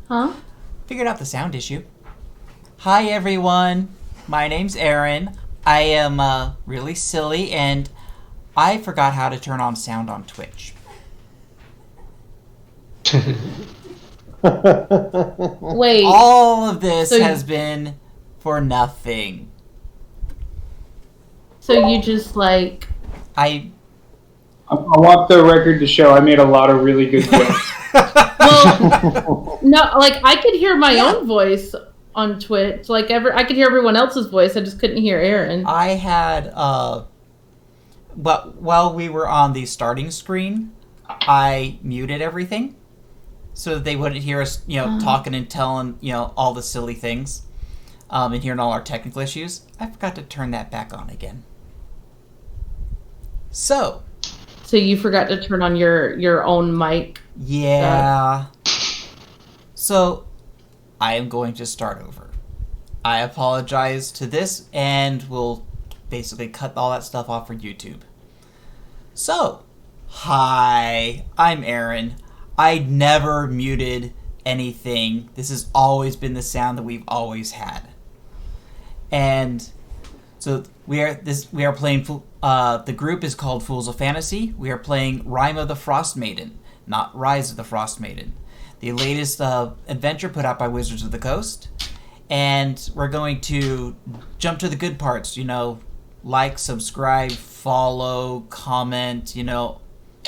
Huh? Figured out the sound issue. Hi everyone, my name's Aaron. I am really silly and I forgot how to turn on sound on Twitch. Wait. All of this has been for nothing. So you just like... I want the record to show I made a lot of really good jokes. Well, no, like I could hear my own voice on Twitch. Like I could hear everyone else's voice. I just couldn't hear Aaron. I had but while we were on the starting screen, I muted everything so that they wouldn't hear us, talking and telling, all the silly things, and hearing all our technical issues. I forgot to turn that back on again. So you forgot to turn on your own mic. Yeah. So I am going to start over. I apologize to this, and we'll basically cut all that stuff off for YouTube. So, hi, I'm Aaron. I never muted anything. This has always been the sound that we've always had. And so we are playing. The group is called Fools of Fantasy. We are playing Rime of the Frostmaiden, not Rise of the Frostmaiden, the latest adventure put out by Wizards of the Coast. And we're going to jump to the good parts. Like, subscribe, follow, comment.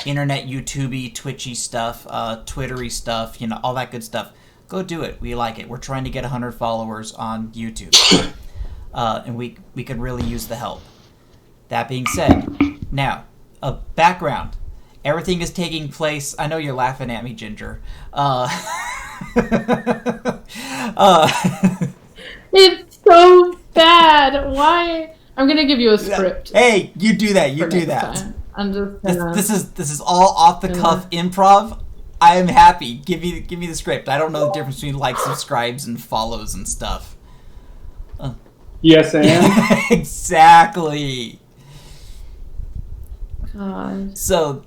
Internet, YouTubey, Twitchy stuff, Twittery stuff. All that good stuff. Go do it. We like it. We're trying to get 100 followers on YouTube. And we could really use the help. That being said, now, a background. Everything is taking place... I know you're laughing at me, Ginger. It's so bad. Why? I'm going to give you a script. Hey, you do that. You do that. I'm just gonna... This is all off-the-cuff improv. I am happy. Give me the script. I don't know the difference between likes, subscribes, and follows and stuff. Yes, and? Exactly. God. So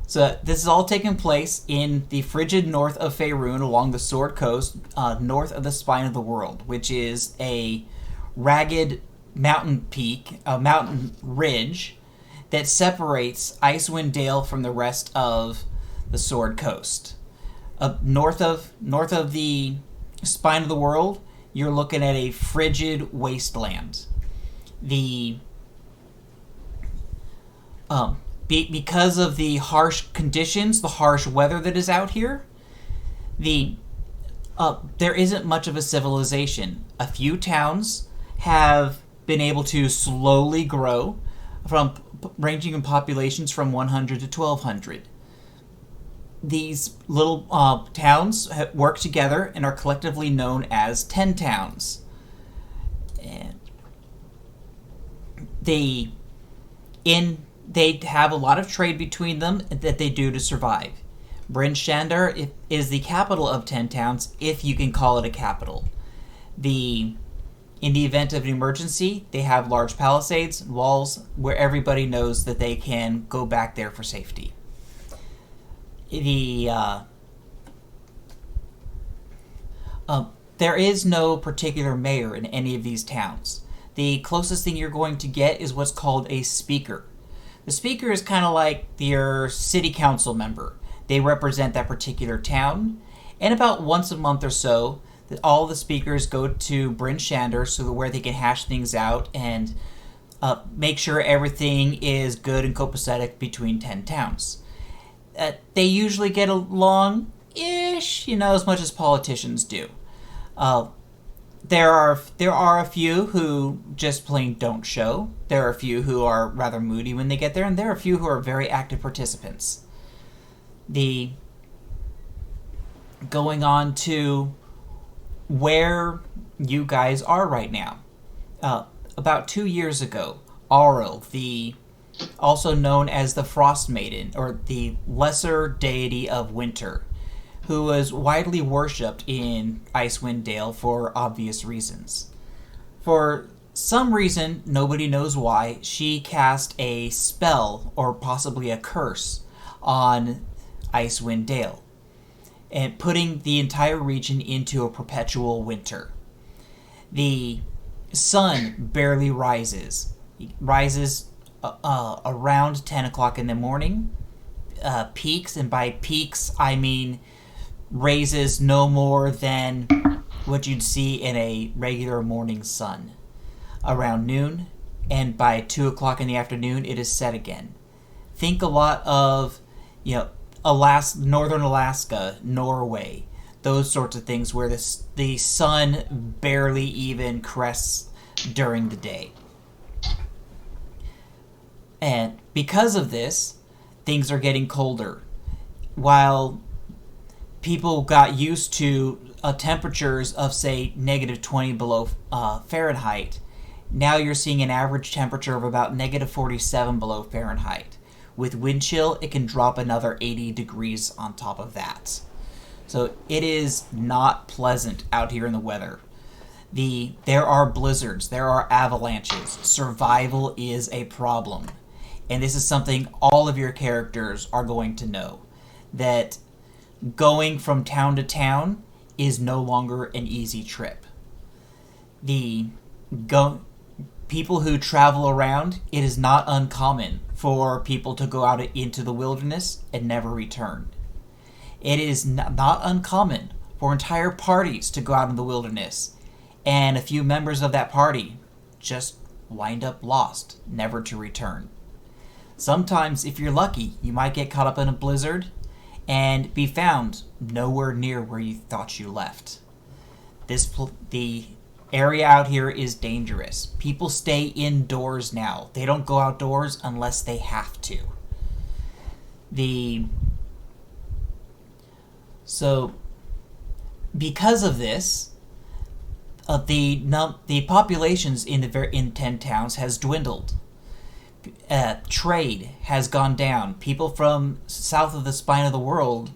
this is all taking place in the frigid north of Faerun along the Sword Coast, north of the Spine of the World, which is a ragged mountain peak, a mountain ridge that separates Icewind Dale from the rest of the Sword Coast. North of the Spine of the World, you're looking at a frigid wasteland. Because of the harsh conditions, the harsh weather that is out here, there isn't much of a civilization. A few towns have been able to slowly grow, ranging in populations from 100 to 1,200. These little towns work together and are collectively known as 10 towns. And they have a lot of trade between them that they do to survive. Bryn Shander is the capital of 10 towns, if you can call it a capital. In the event of an emergency, they have large palisades and walls where everybody knows that they can go back there for safety. There is no particular mayor in any of these towns. The closest thing you're going to get is what's called a speaker. The speaker is kind of like your city council member. They represent that particular town. And about once a month or so, all the speakers go to Bryn Shander where they can hash things out and make sure everything is good and copacetic between 10 towns. They usually get along-ish, as much as politicians do. There are a few who just plain don't show. There are a few who are rather moody when they get there, and there are a few who are very active participants. Going on to where you guys are right now. About 2 years ago, Auril, also known as the Frostmaiden, or the lesser deity of winter, who was widely worshipped in Icewind Dale for obvious reasons. For some reason, nobody knows why, she cast a spell, or possibly a curse, on Icewind Dale. and putting the entire region into a perpetual winter. The sun barely rises. It rises around 10 o'clock in the morning, peaks, and by peaks I mean raises no more than what you'd see in a regular morning sun around noon, and by 2 o'clock in the afternoon it is set again. Think a lot of, northern Alaska, Norway, those sorts of things where the sun barely even crests during the day. And because of this, things are getting colder. While people got used to temperatures of, say, negative 20 below Fahrenheit, now you're seeing an average temperature of about negative 47 below Fahrenheit. With wind chill, it can drop another 80 degrees on top of that. So it is not pleasant out here in the weather. There are blizzards, there are avalanches. Survival is a problem. And this is something all of your characters are going to know. That going from town to town is no longer an easy trip. People who travel around, it is not uncommon for people to go out into the wilderness and never return. It is not uncommon for entire parties to go out in the wilderness, and a few members of that party just wind up lost, never to return. Sometimes, if you're lucky, you might get caught up in a blizzard and be found nowhere near where you thought you left. The area out here is dangerous. People stay indoors now. They don't go outdoors unless they have to. So, because of this, the populations in 10 towns has dwindled. Trade has gone down. People from south of the spine of the world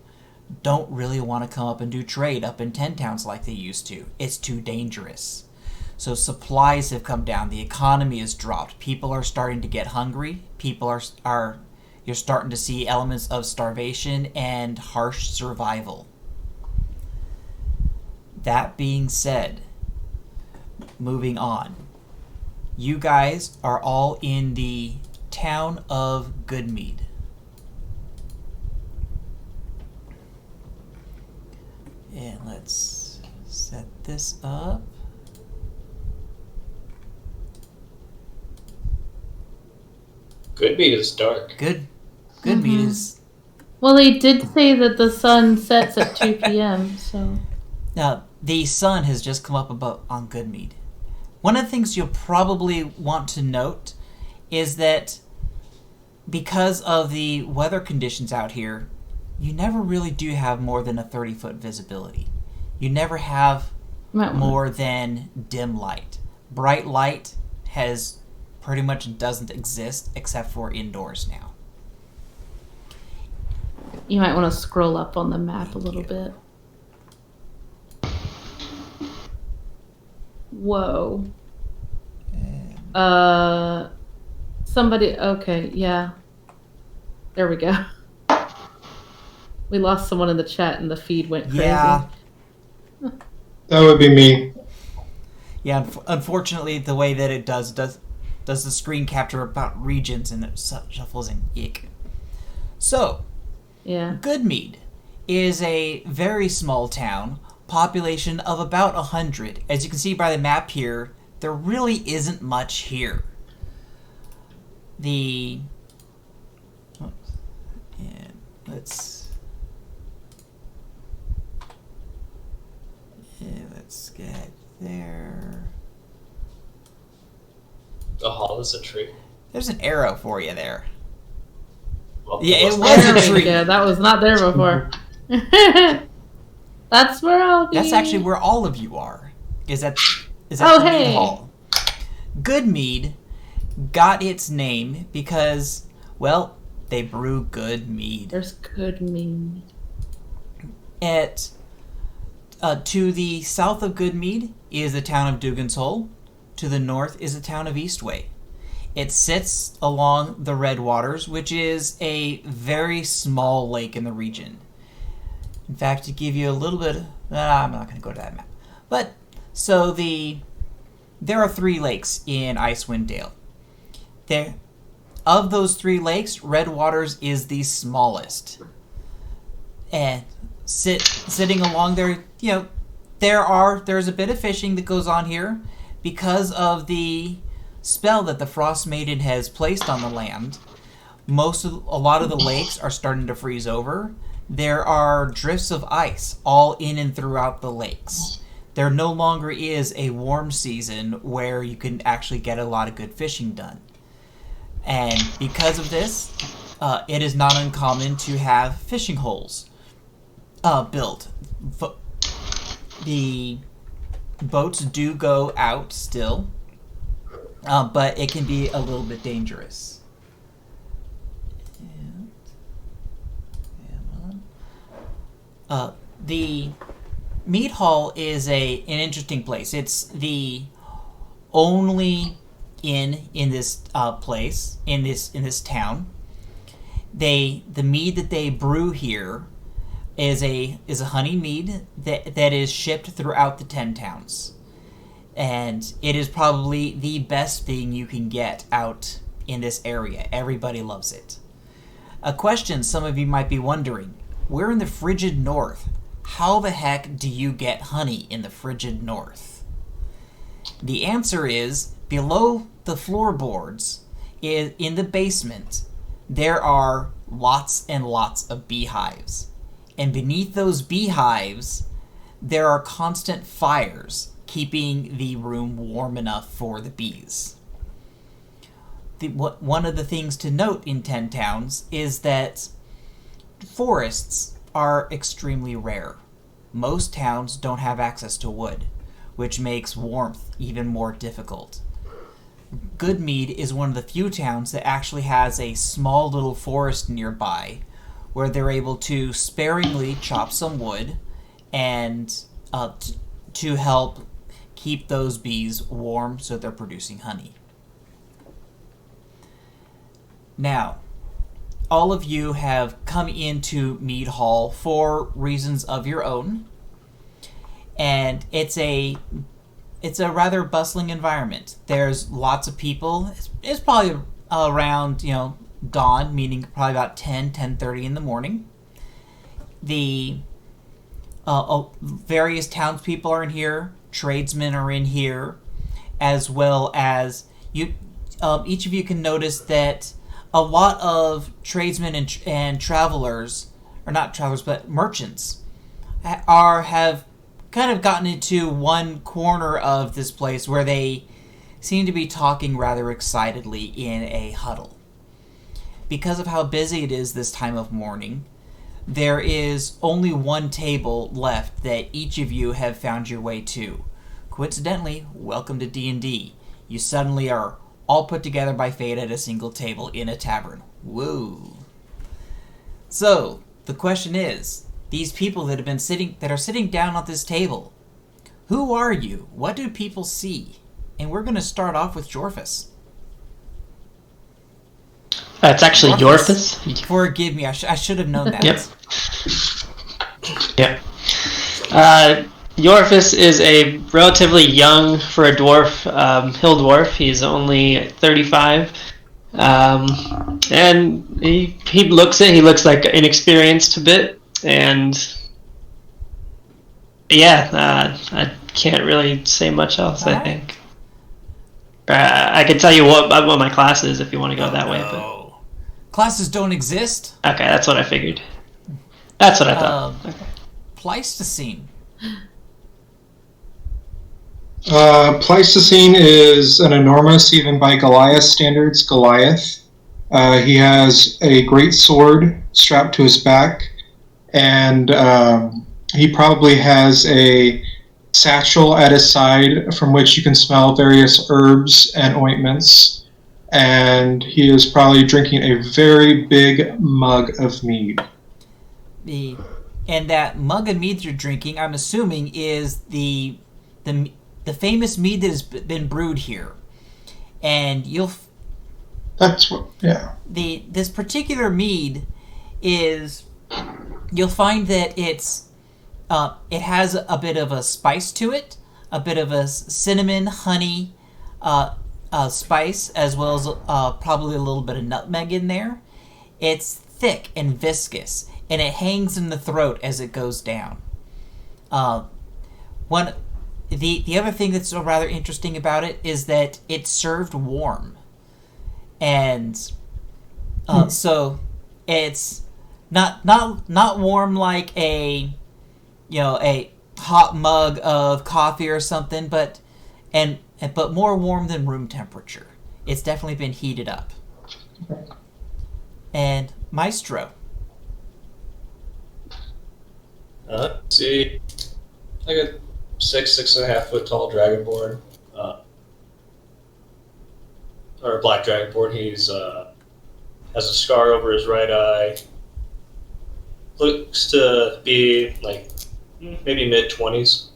don't really want to come up and do trade up in 10 towns like they used to. It's too dangerous. So supplies have come down. The economy has dropped. People are starting to get hungry. You're starting to see elements of starvation and harsh survival. That being said, moving on. You guys are all in the town of Goodmead. And let's set this up. Goodmead is dark. Goodmead is... Well, they did say that the sun sets at 2 p.m., so... Now, the sun has just come up on Goodmead. One of the things you'll probably want to note is that because of the weather conditions out here, you never really do have more than a 30-foot visibility. You never have more than dim light. Bright light pretty much doesn't exist except for indoors now. You might want to scroll up on the map a little bit. Whoa. Somebody, okay, yeah. There we go. We lost someone in the chat and the feed went crazy. Yeah. That would be me. Yeah, unfortunately, the way that it does the screen capture about regions and it shuffles in. Ick. So, yeah. Goodmead is a very small town, population of about 100. As you can see by the map here, there really isn't much here. Let's get there. The hall is a tree. There's an arrow for you there. Well, Yeah, it was a tree. Yeah, that was not there before. That's where I'll be. That's actually where all of you are. Is that Oh, the main hey. hall? Goodmead got its name because, well, they brew good mead. There's good mead. To the south of Goodmead is the town of Dugan's Hole. To the north is the town of Eastway. It sits along the Red Waters, which is a very small lake in the region. In fact, to give you a little bit, I'm not going to go to that map. But so there are 3 lakes in Icewind Dale. Of those 3 lakes, Red Waters is the smallest. And sitting along there, there's a bit of fishing that goes on here because of the spell that the Frostmaiden has placed on the land. A lot of the lakes are starting to freeze over. There are drifts of ice all in and throughout the lakes. There no longer is a warm season where you can actually get a lot of good fishing done. And because of this, it is not uncommon to have fishing holes built. The boats do go out still, but it can be a little bit dangerous. The mead hall is an interesting place. It's the only inn in this place in this town. The mead that they brew here is a honey mead that is shipped throughout the 10 towns, and it is probably the best thing you can get out in this area. Everybody loves it. A question some of you might be wondering: we're in the frigid north. How the heck do you get honey in the frigid north? The answer is, below the floorboards, in the basement, there are lots and lots of beehives. And beneath those beehives, there are constant fires keeping the room warm enough for the bees. One of the things to note in 10 towns is that forests are extremely rare. Most towns don't have access to wood, which makes warmth even more difficult. Goodmead is one of the few towns that actually has a small little forest nearby where they're able to sparingly chop some wood and to help keep those bees warm so they're producing honey. Now, all of you have come into Mead Hall for reasons of your own, and it's a rather bustling environment. There's lots of people. It's probably around dawn, meaning probably about 10:30 in the morning. The various townspeople are in here. Tradesmen are in here, as well as you. Each of you can notice that a lot of tradesmen and travelers, or not travelers, but merchants, have kind of gotten into one corner of this place where they seem to be talking rather excitedly in a huddle. Because of how busy it is this time of morning, there is only one table left that each of you have found your way to. Coincidentally, welcome to D&D. You suddenly are all put together by fate at a single table in a tavern. Woo! So, the question is, these people that are sitting down at this table, who are you? What do people see? And we're going to start off with Jorphus. It's actually Jorphus. Forgive me, I should have known that. Yep. Jorphus is a relatively young, for a dwarf, hill dwarf. He's only 35. And he looks like inexperienced a bit. And I can't really say much else, I think. I can tell you what my class is if you want to go that way. But classes don't exist? Okay, that's what I figured. That's what I thought. Okay. Pleistocene. Pleistocene is an enormous, even by Goliath standards, Goliath. He has a great sword strapped to his back, and he probably has a satchel at his side from which you can smell various herbs and ointments, and he is probably drinking a very big mug of mead. And that mug of mead you're drinking, I'm assuming, is the famous mead that has been brewed here. And That's what, yeah. This particular mead is you'll find that it has a bit of a spice to it, a bit of a cinnamon, honey spice, as well as probably a little bit of nutmeg in there. It's thick and viscous, and it hangs in the throat as it goes down. The other thing that's rather interesting about it is that it's served warm, and so it's not warm like a hot mug of coffee or something, but more warm than room temperature. It's definitely been heated up. And Maestro. See, like a 6.5 foot tall dragonborn, or a black dragonborn. He's has a scar over his right eye. Looks to be like maybe mid-20s.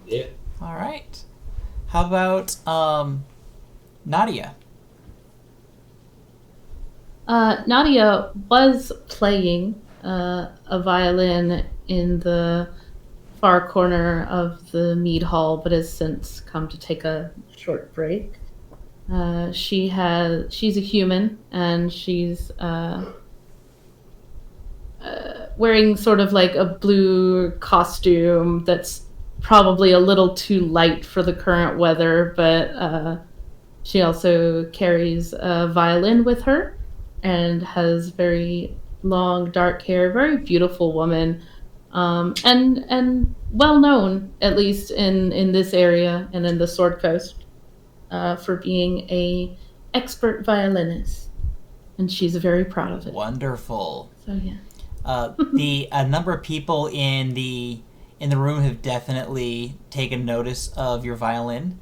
Yeah. All right. How about Nadia? Nadia was playing a violin in the far corner of the mead hall, but has since come to take a short break. She's a human, and she's wearing sort of like a blue costume that's probably a little too light for the current weather, but she also carries a violin with her and has very long dark hair, very beautiful woman, and well known, at least in this area and in the Sword Coast, for being a expert violinist, and she's very proud of it. Wonderful. So yeah. A number of people in the room have definitely taken notice of your violin.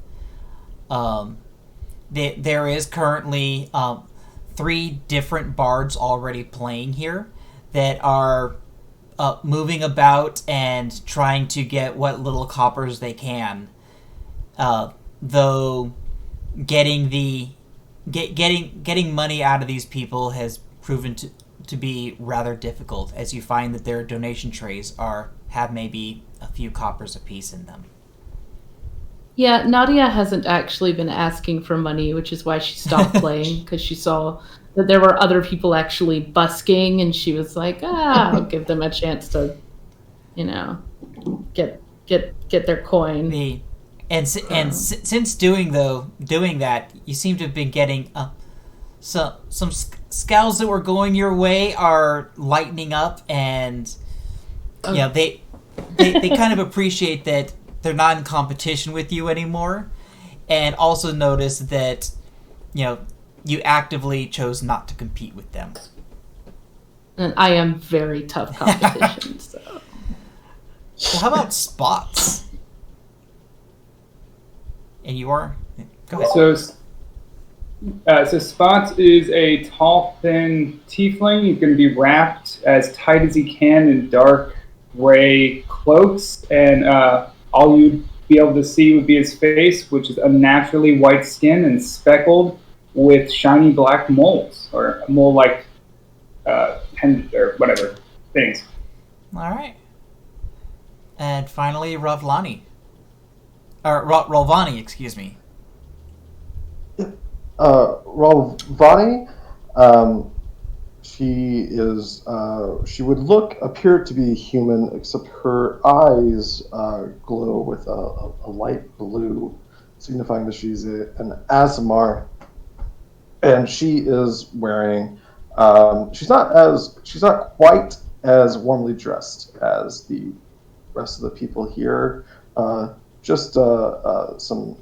There is currently 3 different bards already playing here that are moving about and trying to get what little coppers they can. Though getting money out of these people has proven to be rather difficult, as you find that their donation trays have maybe a few coppers apiece in them. Yeah, Nadia hasn't actually been asking for money, which is why she stopped playing, because she saw that there were other people actually busking, and she was like, I'll give them a chance to, get their coin. Since doing that, you seem to have been getting some scowls that were going your way are lightening up, and they kind of appreciate that they're not in competition with you anymore, and also notice that you actively chose not to compete with them. And I am very tough competition. So how about Spots? And you are go ahead. So Spots is a tall, thin tiefling. He's going to be wrapped as tight as he can in dark gray cloaks, and all you'd be able to see would be his face, which is unnaturally white skin and speckled with shiny black moles, or mole-like pendant or whatever things. All right. And finally, Ravlani. Or Rolvani, excuse me. Rolvani, she would appear to be human, except her eyes glow with a light blue, signifying that she's an Azamar. And she is wearing, she's not quite as warmly dressed as the rest of the people here. Just some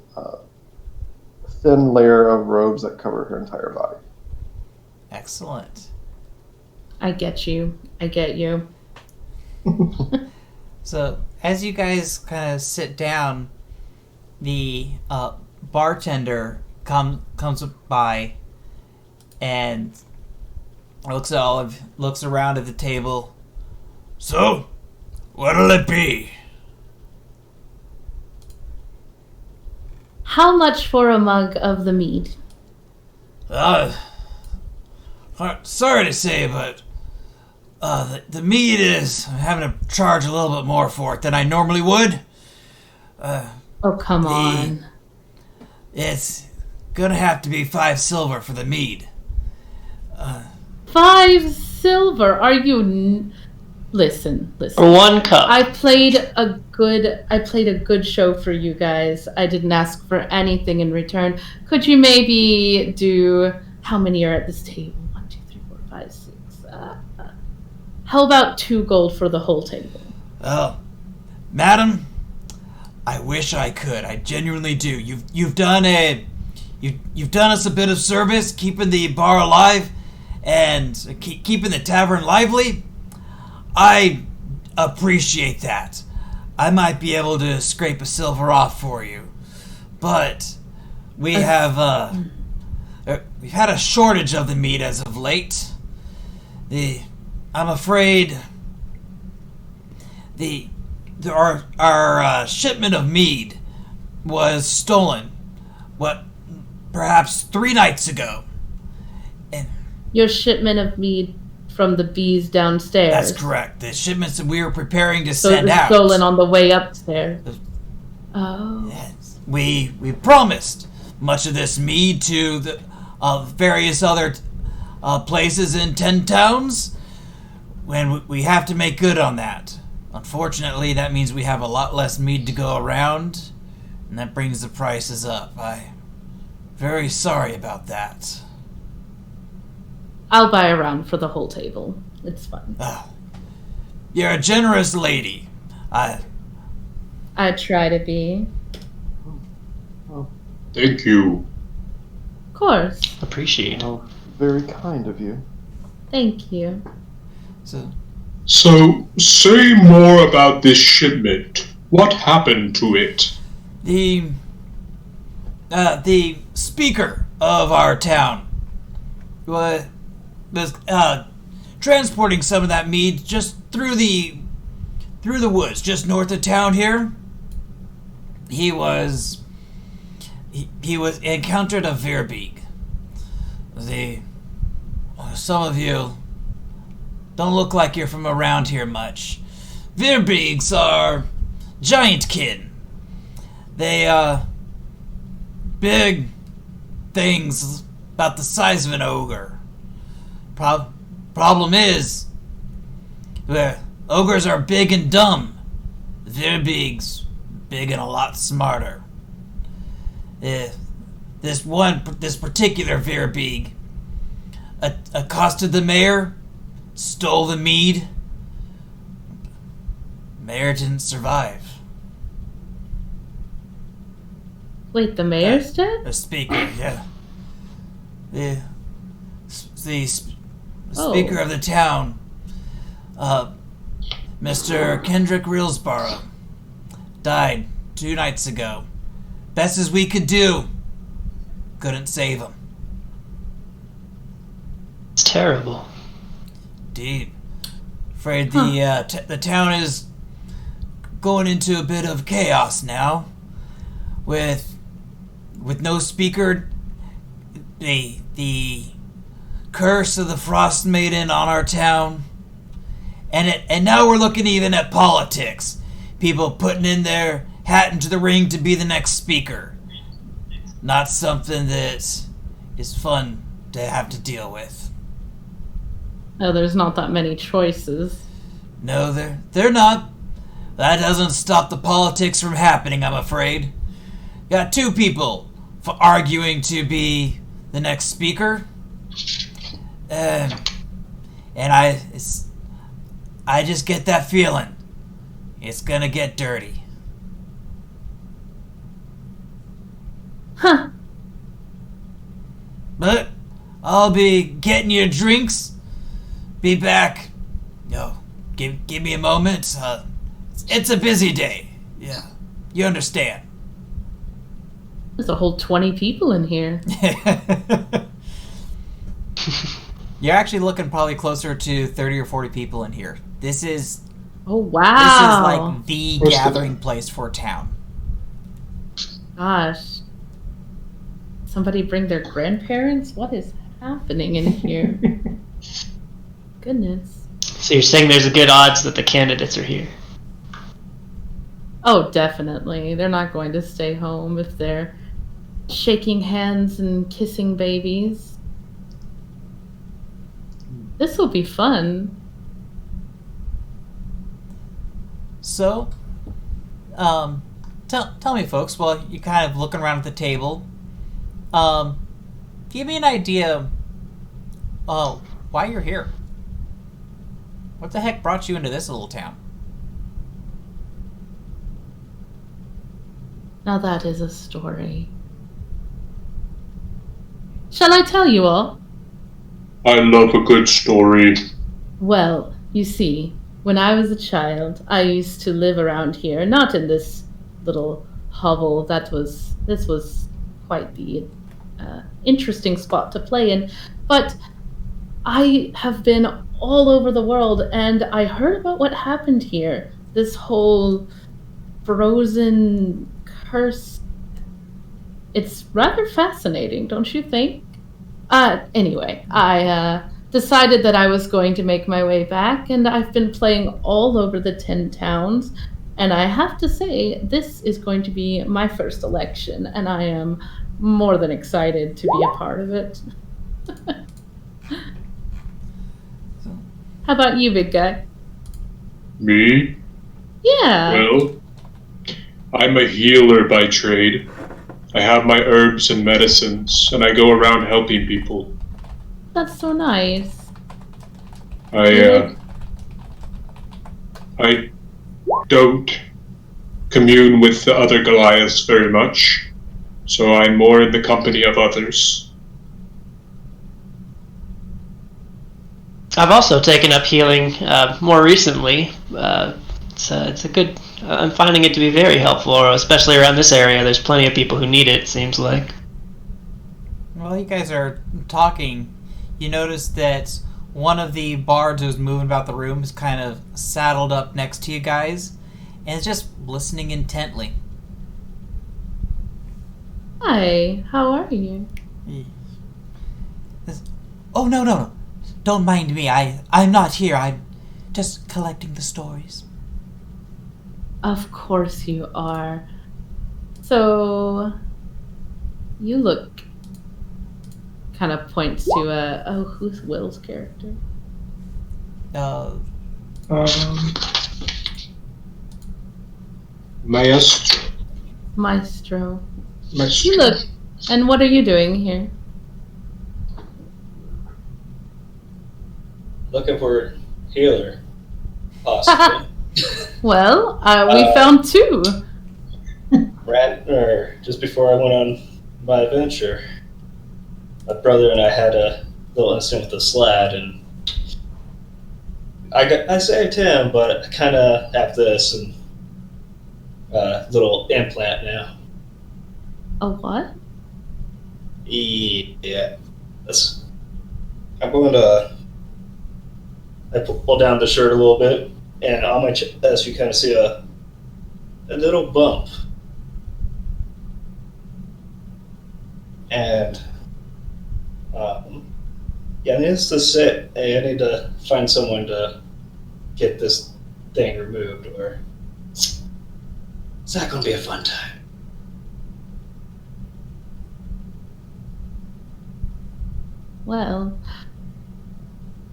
thin layer of robes that cover her entire body. Excellent. I get you. So, as you guys kind of sit down, the bartender comes by and looks around at the table. So, what'll it be? How much for a mug of the mead? Sorry to say, but The meat is... I'm having to charge a little bit more for it than I normally would. Oh, come on. It's gonna have to be 5 silver for the mead. 5 silver? Are you... Listen. For 1 cup. I played a good show for you guys. I didn't ask for anything in return. Could you maybe do... How many are at this table? 1, 2, 3, 4, 5, 6. How about 2 gold for the whole table? Oh, madam, I wish I could. I genuinely do. You've done us a bit of service, keeping the bar alive and keeping the tavern lively. I appreciate that. I might be able to scrape a silver off for you, but we've had a shortage of the meat as of late. I'm afraid our shipment of mead was stolen. Perhaps 3 nights ago. And Your shipment of mead from the bees downstairs. that's correct. The shipments that we were preparing to So it send was out. stolen on the way upstairs. Oh. Yes. We promised much of this mead to the various other places in 10 towns, when we have to make good on that. Unfortunately, that means we have a lot less mead to go around, and that brings the prices up. I'm very sorry about that. I'll buy a round for the whole table. It's fine. You're a generous lady. I try to be. Thank you. Of course. Appreciate it. Oh, very kind of you. Thank you. So, say more about this shipment. What happened to it? The speaker of our town was transporting some of that mead just through the woods, just north of town here. He encountered a Verbeeg. Some of you don't look like you're from around here much. Verbeegs are giantkin. They big things about the size of an ogre. Problem is, ogres are big and dumb. Verbeegs big and a lot smarter. This particular Verbeeg accosted the mayor, stole the mead. Mayor didn't survive. Wait, the mayor's dead? The speaker, yeah. The speaker of the town, Mr. Kendrick Reelsborough, died 2 nights ago. Best as we could do, couldn't save him. It's terrible. Indeed. Afraid the town is going into a bit of chaos now. With no speaker, the curse of the Frostmaiden on our town, and now we're looking even at politics. People putting in their hat into the ring to be the next speaker. Not something that is fun to have to deal with. Oh, there's not that many choices. No, they're not. That doesn't stop the politics from happening, I'm afraid. Got 2 people for arguing to be the next speaker, and I just get that feeling it's gonna get dirty. Huh. But I'll be getting you drinks. Be back. Give me a moment. It's a busy day. Yeah, you understand. There's a whole 20 people in here. You're actually looking probably closer to 30 or 40 people in here. This is Oh, wow. like the gathering place for town. Gosh. Somebody bring their grandparents? What is happening in here? Goodness. So you're saying there's a good odds that the candidates are here? Oh, definitely. They're not going to stay home if they're shaking hands and kissing babies. This will be fun. So, tell me, folks, while you're kind of looking around at the table, give me an idea why you're here. What the heck brought you into this little town? Now that is a story. Shall I tell you all? I love a good story. Well, you see, when I was a child, I used to live around here, not in this little hovel. This was quite the interesting spot to play in. But I have been all over the world, and I heard about what happened here. This whole frozen curse. It's rather fascinating, don't you think? Anyway, I decided that I was going to make my way back, and I've been playing all over the 10 towns, and I have to say, this is going to be my first election, and I am more than excited to be a part of it. How about you, big guy? Me? Yeah. Well, I'm a healer by trade. I have my herbs and medicines, and I go around helping people. That's so nice. I don't commune with the other Goliaths very much, so I'm more in the company of others. I've also taken up healing more recently. It's a good. I'm finding it to be very helpful, especially around this area. There's plenty of people who need it. Seems like. While you guys are talking, you notice that one of the bards who's moving about the room is kind of saddled up next to you guys, and is just listening intently. Hi, how are you? Oh, no. Don't mind me. I'm not here. I'm just collecting the stories. Of course you are. So, you look... kind of points to, who's Will's character? Maestro. Maestro. Maestro. You look... And what are you doing here? Looking for a healer, possibly. Well, we found two. Just before I went on my adventure, my brother and I had a little incident with the slad, and I saved him, but I kind of have this and little implant now. A what? Yeah, I'm going to. I pull down the shirt a little bit, and on my chest you kind of see a little bump. And needless to say, I need to find someone to get this thing removed, or it's not going to be a fun time. Well...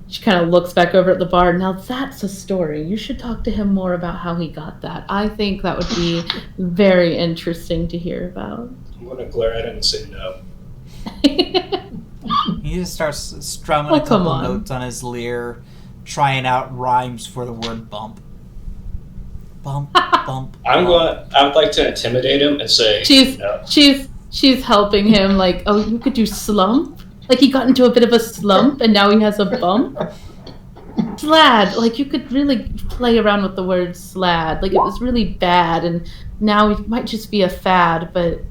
She kind of looks back over at the bar. Now that's a story. You should talk to him more about how he got that. I think that would be very interesting to hear about. I'm going to glare at him and say no. He just starts strumming a couple notes on his lyre, trying out rhymes for the word bump. Bump, bump. I would like to intimidate him and say no. She's helping him, like, oh, you could do slump? Like he got into a bit of a slump and now he has a bump? Slad, like you could really play around with the word slad. Like it was really bad and now it might just be a fad, but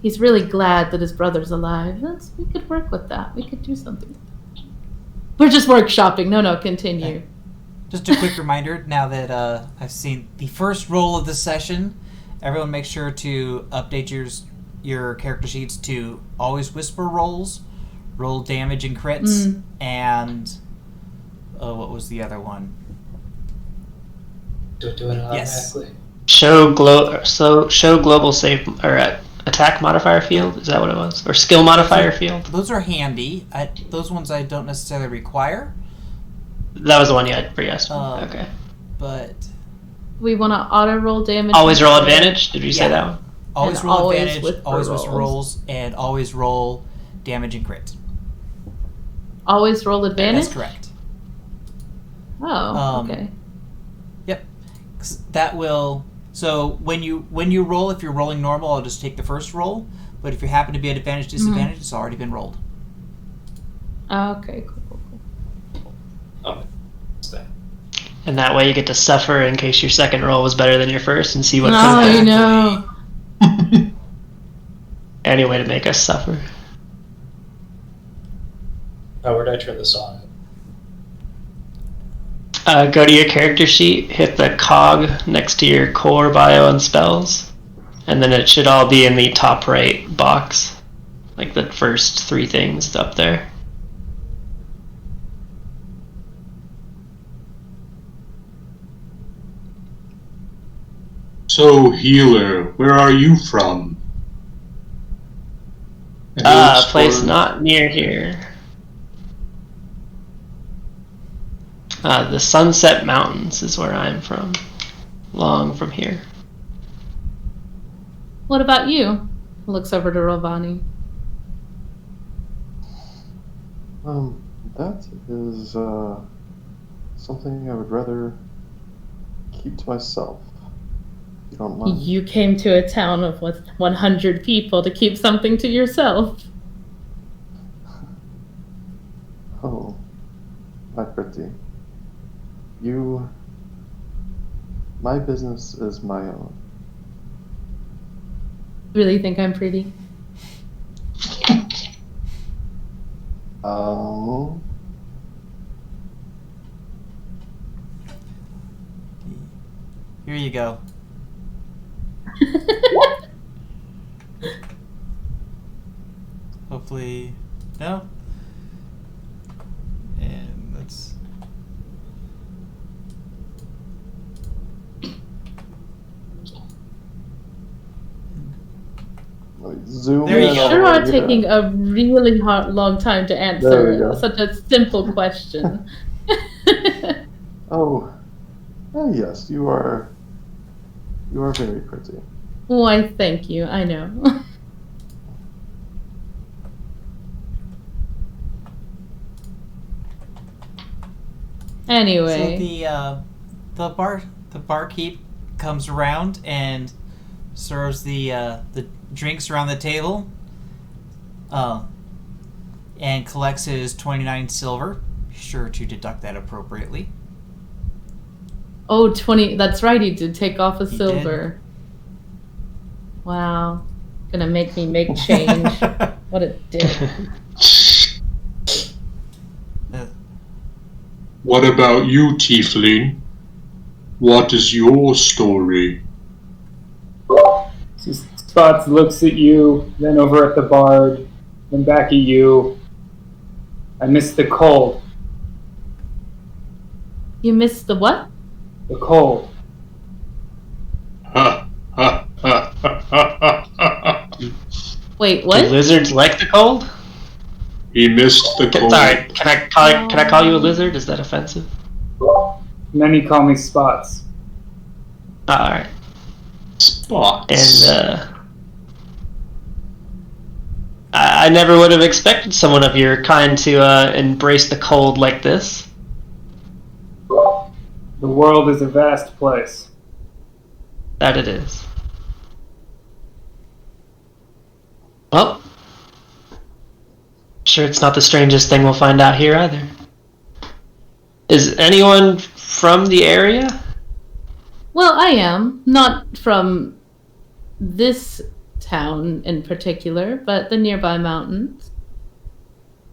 he's really glad that his brother's alive. We could work with that. We could do something. We're just workshopping. No, continue. Just a quick reminder, now that I've seen the first roll of the session, everyone make sure to update your character sheets to always whisper rolls. Roll damage and crits, and what was the other one? Do it Yes. automatically. Show global save or attack modifier field. Is that what it was? Or skill modifier field? Those are handy. Those ones I don't necessarily require. That was the one you had pre-asked. Okay. But We want to auto roll damage. Always roll advantage. Did we say Yeah. that one? always And roll always advantage, with always with rolls. rolls, and always roll damage and crit. Always roll advantage? That's correct. Oh, okay. Yep. 'Cause that will. So when you roll, if you're rolling normal, I'll just take the first roll. But if you happen to be at advantage disadvantage, it's already been rolled. Okay, cool. And that way you get to suffer in case your second roll was better than your first and see what Oh, comes you back. know. Any way to make us suffer. Oh, where did I turn this on? Go to your character sheet, hit the cog next to your core bio and spells, and then it should all be in the top right box. Like the first 3 things up there. So, healer, where are you from? A place not near here. The Sunset Mountains is where I'm from. Long from here. What about you? Looks over to Rovani. That is something I would rather keep to myself. If you don't mind. You came to a town of 100 people to keep something to yourself. Oh, my pretty. My business is my own. Really think I'm pretty? Here you go. Hopefully, no. And let's. Zoom There you in go. on Sure what are you taking got. a really long time to There we answer go. such a simple question. Oh, yes, you are very pretty. Why, thank you. I know. Anyway. So the barkeep comes around and serves the drinks around the table, and collects his 29 silver. Be sure to deduct that appropriately. Oh, 20. That's right, he did take off a He silver. Wow. Gonna make me make change. What a dick. What about you, Tiefling? What is your story? Spots looks at you, then over at the bard, then back at you. I missed the cold. You missed the what? The cold. Ha ha ha ha ha ha. Wait, Do what? lizards like the cold? He missed the cold. Sorry, can I call you a lizard? Is that offensive? Many call me Spots. Alright. Spots. And I never would have expected someone of your kind to embrace the cold like this. The world is a vast place. That it is. Well, sure it's not the strangest thing we'll find out here either. Is anyone from the area? Well, I am. Not from this town in particular, but the nearby mountains.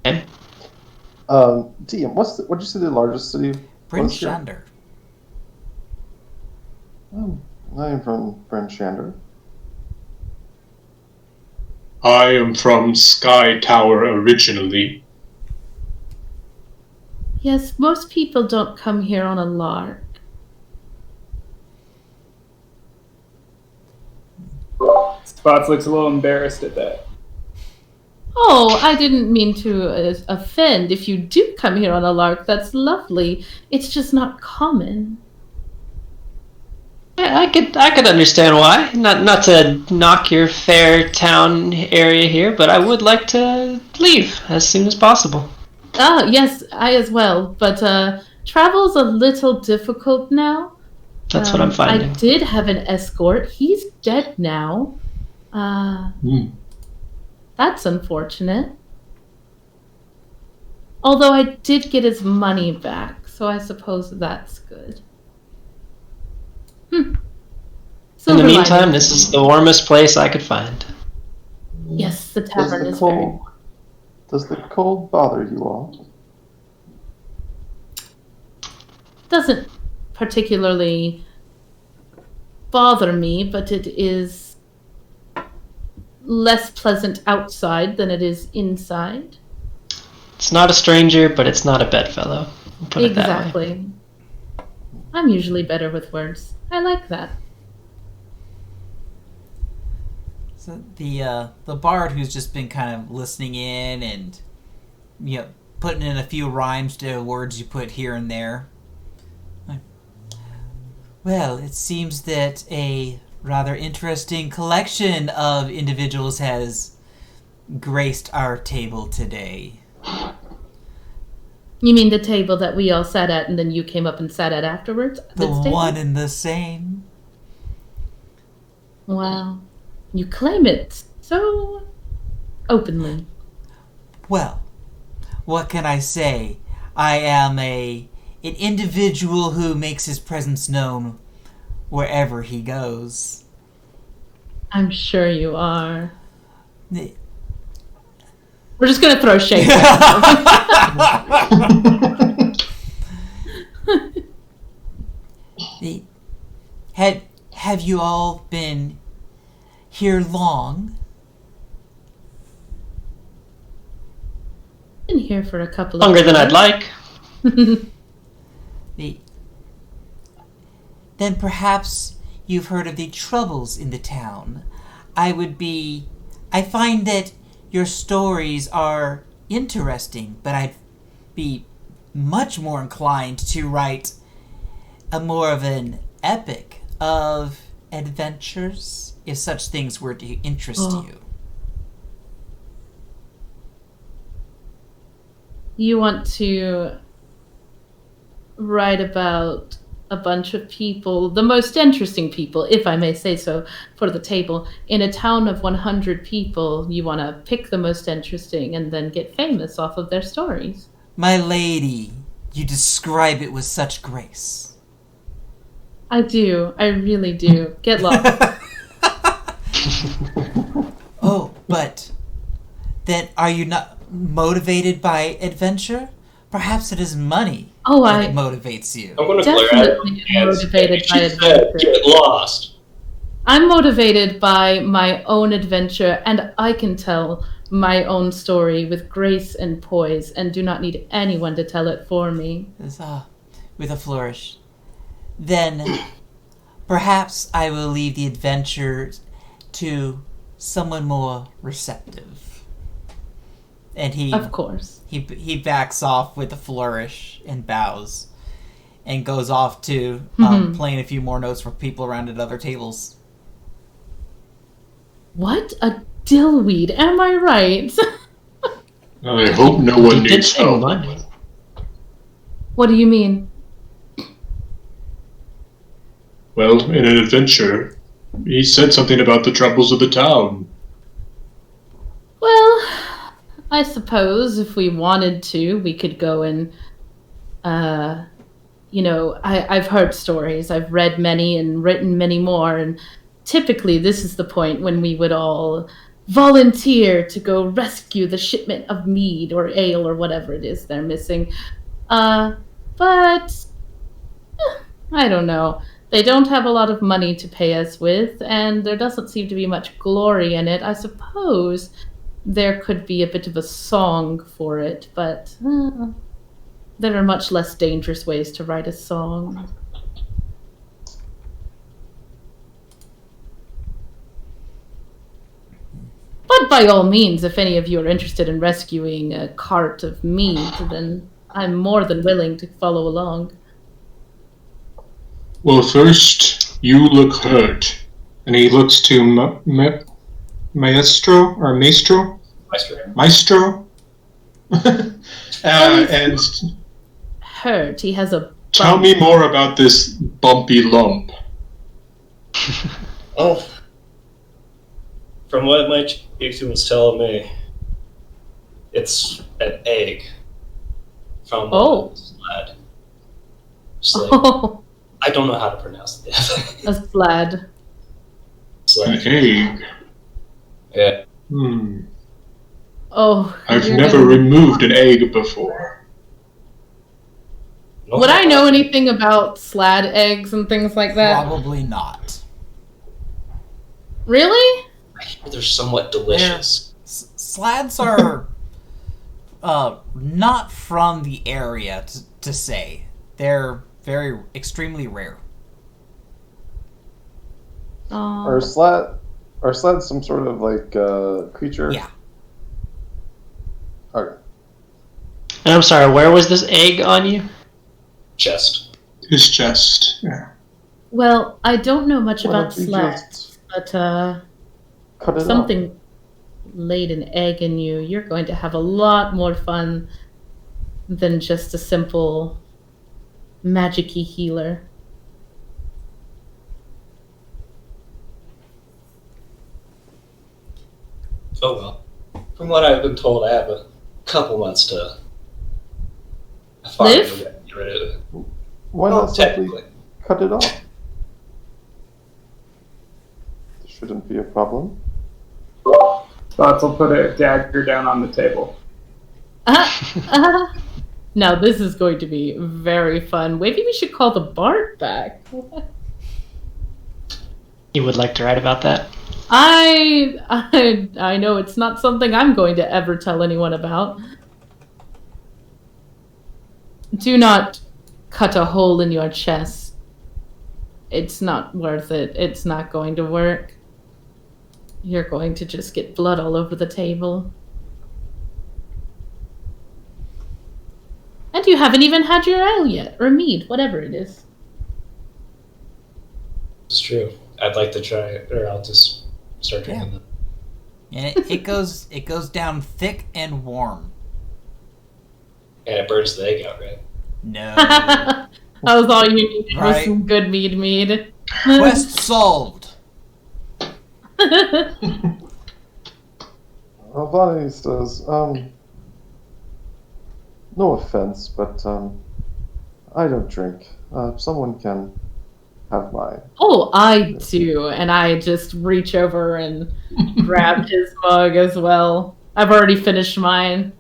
Okay. DM, what'd you say the largest city Bryn was here? Shander. I am from Bryn Shander. I am from Sky Tower originally. Yes, most people don't come here on a lark. Spots looks a little embarrassed at that. Oh, I didn't mean to offend. If you do come here on a lark, that's lovely. It's just not common. I could understand why. Not to knock your fair town area here, but I would like to leave as soon as possible. Ah, yes, I as well. But travel's a little difficult now. That's what I'm finding. I did have an escort. He's dead now. That's unfortunate. Although I did get his money back, so I suppose that's good. In the meantime, this is the warmest place I could find. Yes, the tavern is very... Does the cold bother you all? Doesn't particularly bother me, but it is less pleasant outside than it is inside. It's not a stranger, but it's not a bedfellow. Put it that way. Exactly. I'm usually better with words. I like that. So the bard who's just been kind of listening in and putting in a few rhymes to words you put here and there. Well, it seems that a rather interesting collection of individuals has graced our table today. You mean the table that we all sat at and then you came up and sat at afterwards? The one and the same. Wow. You claim it so openly. Well, what can I say? I am an individual who makes his presence known wherever he goes. I'm sure you are. We're just going to throw shade. Have you all been here long? Been here for a couple of longer than I'd like. Then perhaps you've heard of the troubles in the town. I find that your stories are interesting, but I'd be much more inclined to write a more of an epic of adventures, if such things were to interest you. You want to write about a bunch of people, the most interesting people, if I may say so, for the table. In a town of 100 people, you want to pick the most interesting and then get famous off of their stories. My lady, you describe it with such grace. I do. I really do. Get lost. Oh, but then are you not motivated by adventure? Perhaps it is money that motivates you. I'm going to glare at her. Definitely motivated by adventure. Get lost. I'm motivated by my own adventure, and I can tell my own story with grace and poise, and do not need anyone to tell it for me. With a flourish. Then perhaps I will leave the adventure to someone more receptive. And he, of course, he backs off with a flourish and bows, and goes off to playing a few more notes for people around at other tables. What a dillweed! Am I right? I hope no one needs help. Money. What do you mean? Well, in an adventure, he said something about the troubles of the town. Well, I suppose if we wanted to, we could go and, I've heard stories. I've read many and written many more, and typically this is the point when we would all volunteer to go rescue the shipment of mead or ale or whatever it is they're missing. But I don't know. They don't have a lot of money to pay us with, and there doesn't seem to be much glory in it. I suppose there could be a bit of a song for it, but there are much less dangerous ways to write a song. But by all means, if any of you are interested in rescuing a cart of meat, then I'm more than willing to follow along. Well, first, you look hurt. And he looks to Maestro or Maestro? Maestro? And Hurt. He has a tell me more about this bumpy lump. Oh, from what my chief was telling me, it's an egg from Slad. Oh, I don't know how to pronounce it. a slad. An egg? Yeah. Oh, I've never removed an egg before. Would I know anything about slad eggs and things like that? Probably not. Really? I hear they're somewhat delicious. Slads are not from the area to say. They're extremely rare. Are sleds some sort of creature? Yeah. Okay. And I'm sorry, where was this egg on you? Chest. His chest. Yeah. Well, I don't know much Why about don't you slads, but cut it something laid an egg in you. You're going to have a lot more fun than just a simple magic-y healer. Oh well. From what I've been told, I have a couple months to live? Get rid of it. Why not simply Technically. cut it off? There shouldn't be a problem. Spots will put a dagger down on the table. Now this is going to be very fun. Maybe we should call the Bard back. You would like to write about that? I know it's not something I'm going to ever tell anyone about. Do not cut a hole in your chest. It's not worth it. It's not going to work. You're going to just get blood all over the table. And you haven't even had your ale yet, or mead, whatever it is. It's true. I'd like to try it, or I'll just start drinking them. And it goes down thick and warm. And it burns the egg out, right? No. That was all you needed was Right. some good mead. Quest solved. Vani says, no offense, but I don't drink. Someone can have mine. Oh, I do. And I just reach over and grab his mug as well. I've already finished mine.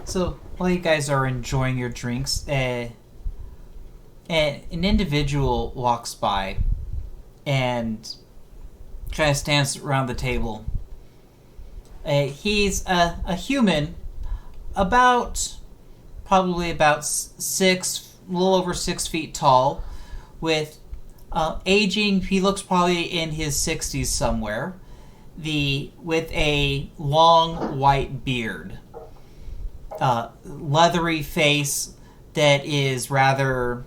So while you guys are enjoying your drinks, an individual walks by and kind of stands around the table. He's a human, probably about a little over 6 feet tall, with aging. He looks probably in his 60s somewhere. With a long white beard, leathery face that is rather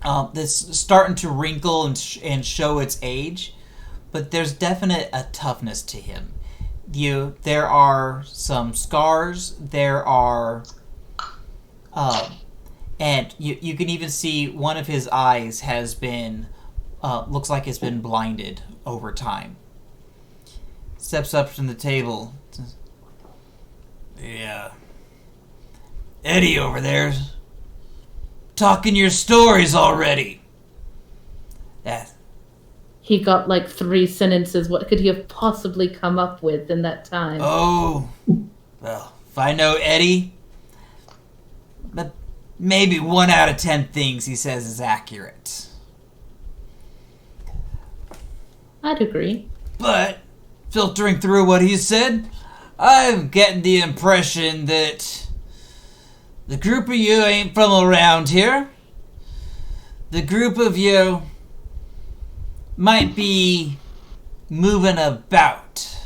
that's starting to wrinkle and show its age, but there's definite a toughness to him. There are some scars. There are, and you can even see one of his eyes has been, looks like it's been blinded over time. Steps up from the table. Yeah. Eddie over there's talking your stories already. He got like 3 sentences. What could he have possibly come up with in that time? Oh, well, if I know Eddie, but maybe 1 out of 10 things he says is accurate. I'd agree. But, filtering through what he said, I'm getting the impression that the group of you ain't from around here. The group of you might be moving about.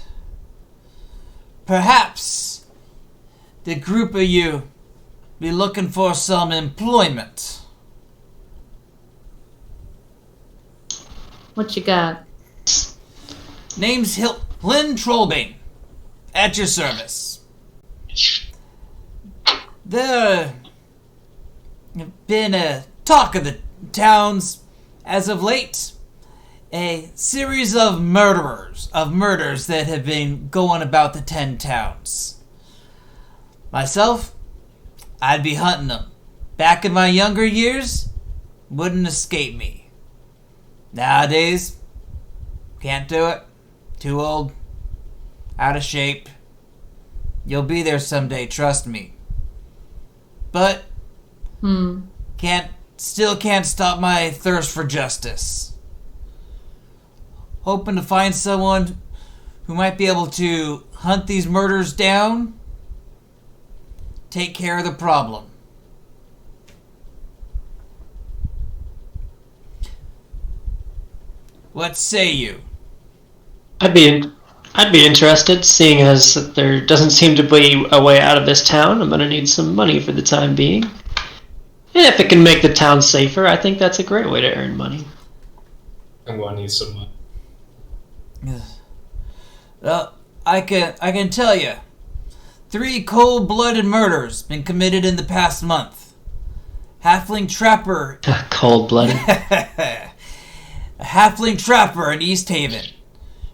Perhaps the group of you be looking for some employment. What you got? Name's Lynn Trollbane. At your service. There have been a talk of the towns as of late. A series of murders that have been going about the 10 towns. Myself, I'd be hunting them. Back in my younger years, wouldn't escape me. Nowadays, can't do it. Too old. Out of shape. You'll be there someday, trust me. But still can't stop my thirst for justice. Hoping to find someone who might be able to hunt these murders down, take care of the problem. What say you? I'd be interested, seeing as there doesn't seem to be a way out of this town. I'm gonna need some money for the time being. And if it can make the town safer, I think that's a great way to earn money. I'm going to need some money. Well, I can tell you, 3 cold-blooded murders been committed in the past month. Halfling trapper. Cold-blooded. A halfling trapper in East Haven.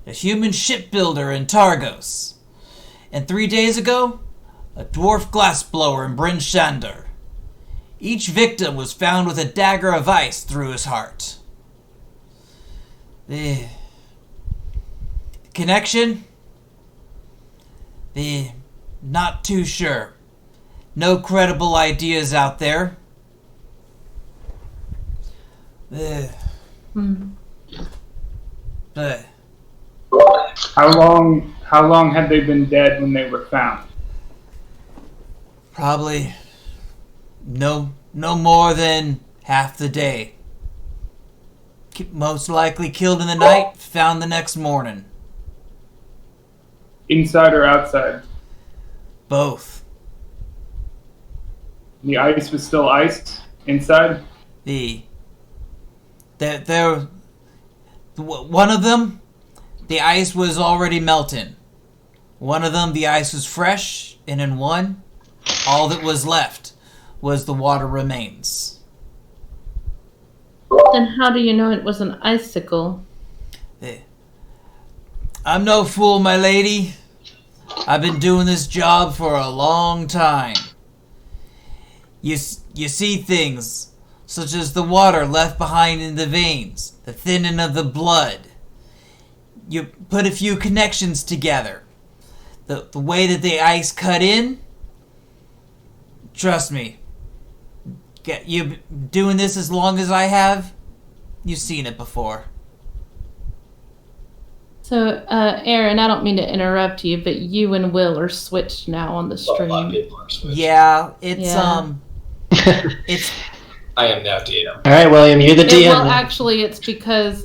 A human shipbuilder in Targos. And 3 days ago, a dwarf glassblower in Bryn Shander. Each victim was found with a dagger of ice through his heart. The connection? Not too sure. No credible ideas out there. But How long had they been dead when they were found? probably no more than half the day. Most likely killed in the night, found the next morning. Inside or outside? Both. The ice was still iced inside? One of them, the ice was already melting. One of them, the ice was fresh, and in one, all that was left was the water remains. Then how do you know it was an icicle? I'm no fool, my lady. I've been doing this job for a long time. You see things such as the water left behind in the veins, the thinning of the blood. You put a few connections together. The way that the ice cut in, trust me, you doing this as long as I have, you've seen it before. So, Aaron, I don't mean to interrupt you, but you and Will are switched now on the A lot of stream. people are switched. Yeah, it's Yeah. it's I am now DM. All right, William, you're the DM. Well, now. actually, it's because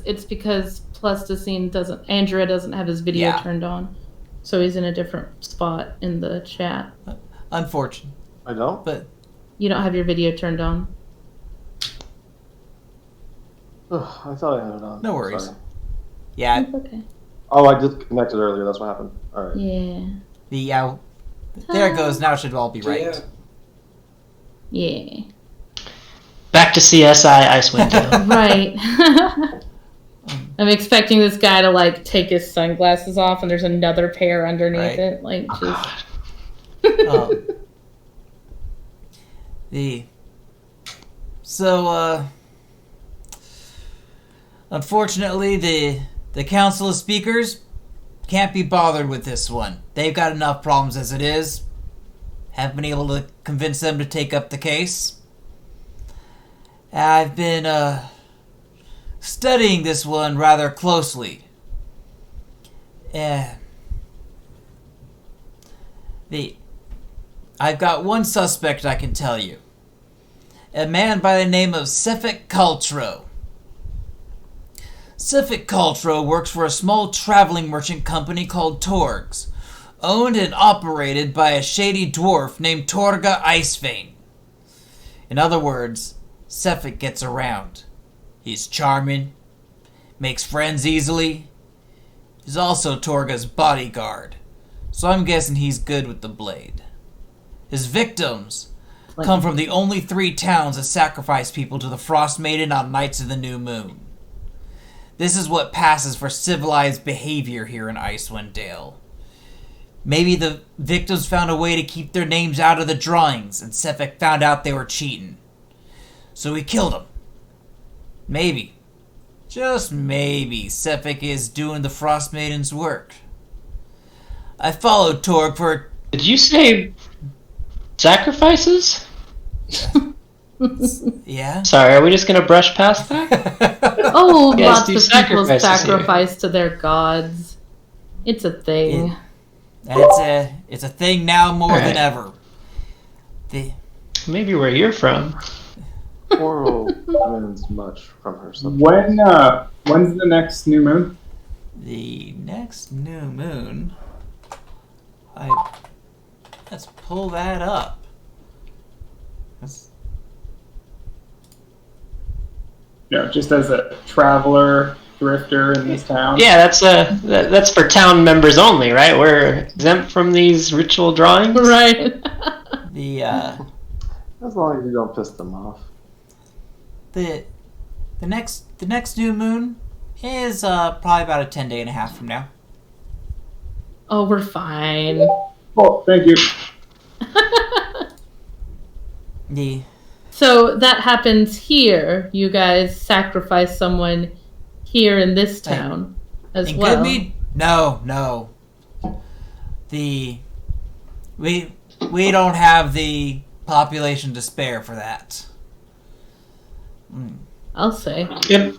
Plasticine Andrea doesn't have his video Yeah. turned on, so he's in a different spot in the chat. unfortunate, I don't. but You don't have your video turned on. Ugh, I thought I had it on. No worries. Sorry. yeah, It's okay. Oh, I disconnected earlier. That's what happened. All right. Yeah. there it goes. Now it should all be right. Yeah. Back to CSI Icewind Dale. Right. I'm expecting this guy to like take his sunglasses off, and there's another pair underneath Right. it. Like just. Unfortunately, the Council of Speakers can't be bothered with this one. They've got enough problems as it is. Haven't been able to convince them to take up the case. I've been studying this one rather closely. I've got one suspect I can tell you. A man by the name of Cephik Cultro. Sifik Cultro works for a small traveling merchant company called Torgs, owned and operated by a shady dwarf named Torga Icevein. In other words, Sefik gets around. He's charming, makes friends easily. He's also Torga's bodyguard, so I'm guessing he's good with the blade. His victims come from the only 3 towns that sacrifice people to the Frostmaiden on nights of the new moon. This is what passes for civilized behavior here in Icewind Dale. Maybe the victims found a way to keep their names out of the drawings, and Sefik found out they were cheating. So he killed them. Maybe, just maybe, Sefik is doing the Frostmaiden's work. I followed Torg for... Did you say sacrifices? Yeah? Sorry, are we just gonna brush past that? Oh, Yes, lots do of people sacrifices sacrifice to their gods. It's a thing. It's a thing now more Alright. than ever. Maybe where you're from. Coral learns much from her subject. When's the next new moon? The next new moon... Let's pull that up. Just as a traveler, drifter in this town. Yeah, that's for town members only, right? We're exempt from these ritual drawings. Right. The As long as you don't piss them off. the next new moon is probably about a 10-day and a half from now. Oh, we're fine. Oh, thank you. The So that happens here. You guys sacrifice someone here in this town as in well. Goodmead? No. We don't have the population to spare for that. I'll say. Yep.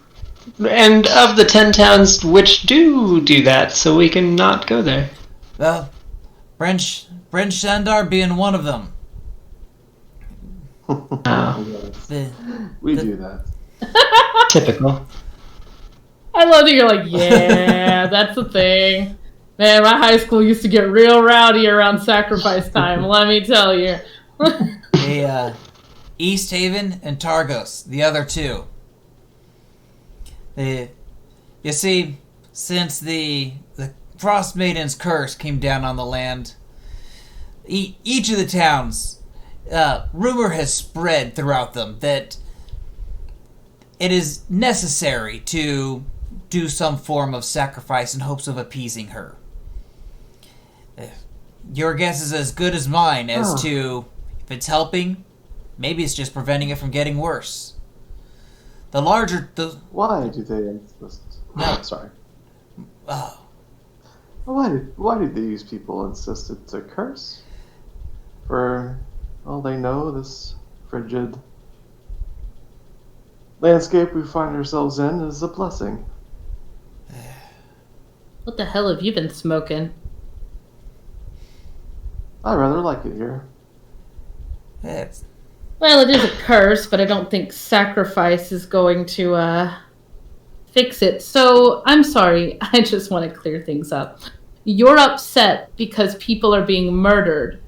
And of the 10 towns which do that, so we can not go there. Well, Bryn Shandar being one of them. Oh, The, We do that. typical. I love that you're like, yeah, that's the thing. Man, my high school used to get real rowdy around sacrifice time, let me tell you. East Haven and Targos, the other 2. You see, since the Frostmaiden's curse came down on the land, each of the towns, rumor has spread throughout them that it is necessary to do some form of sacrifice in hopes of appeasing her. Your guess is as good as mine as to if it's helping, maybe it's just preventing it from getting worse. Why do they insist? No. Sorry. Oh, Why do these people insist it's a curse? For all they know, this frigid landscape we find ourselves in is a blessing. What the hell have you been smoking? I rather like it here. it's, Well, it is a curse, but I don't think sacrifice is going to fix it. So, I'm sorry, I just want to clear things up. You're upset because people are being murdered,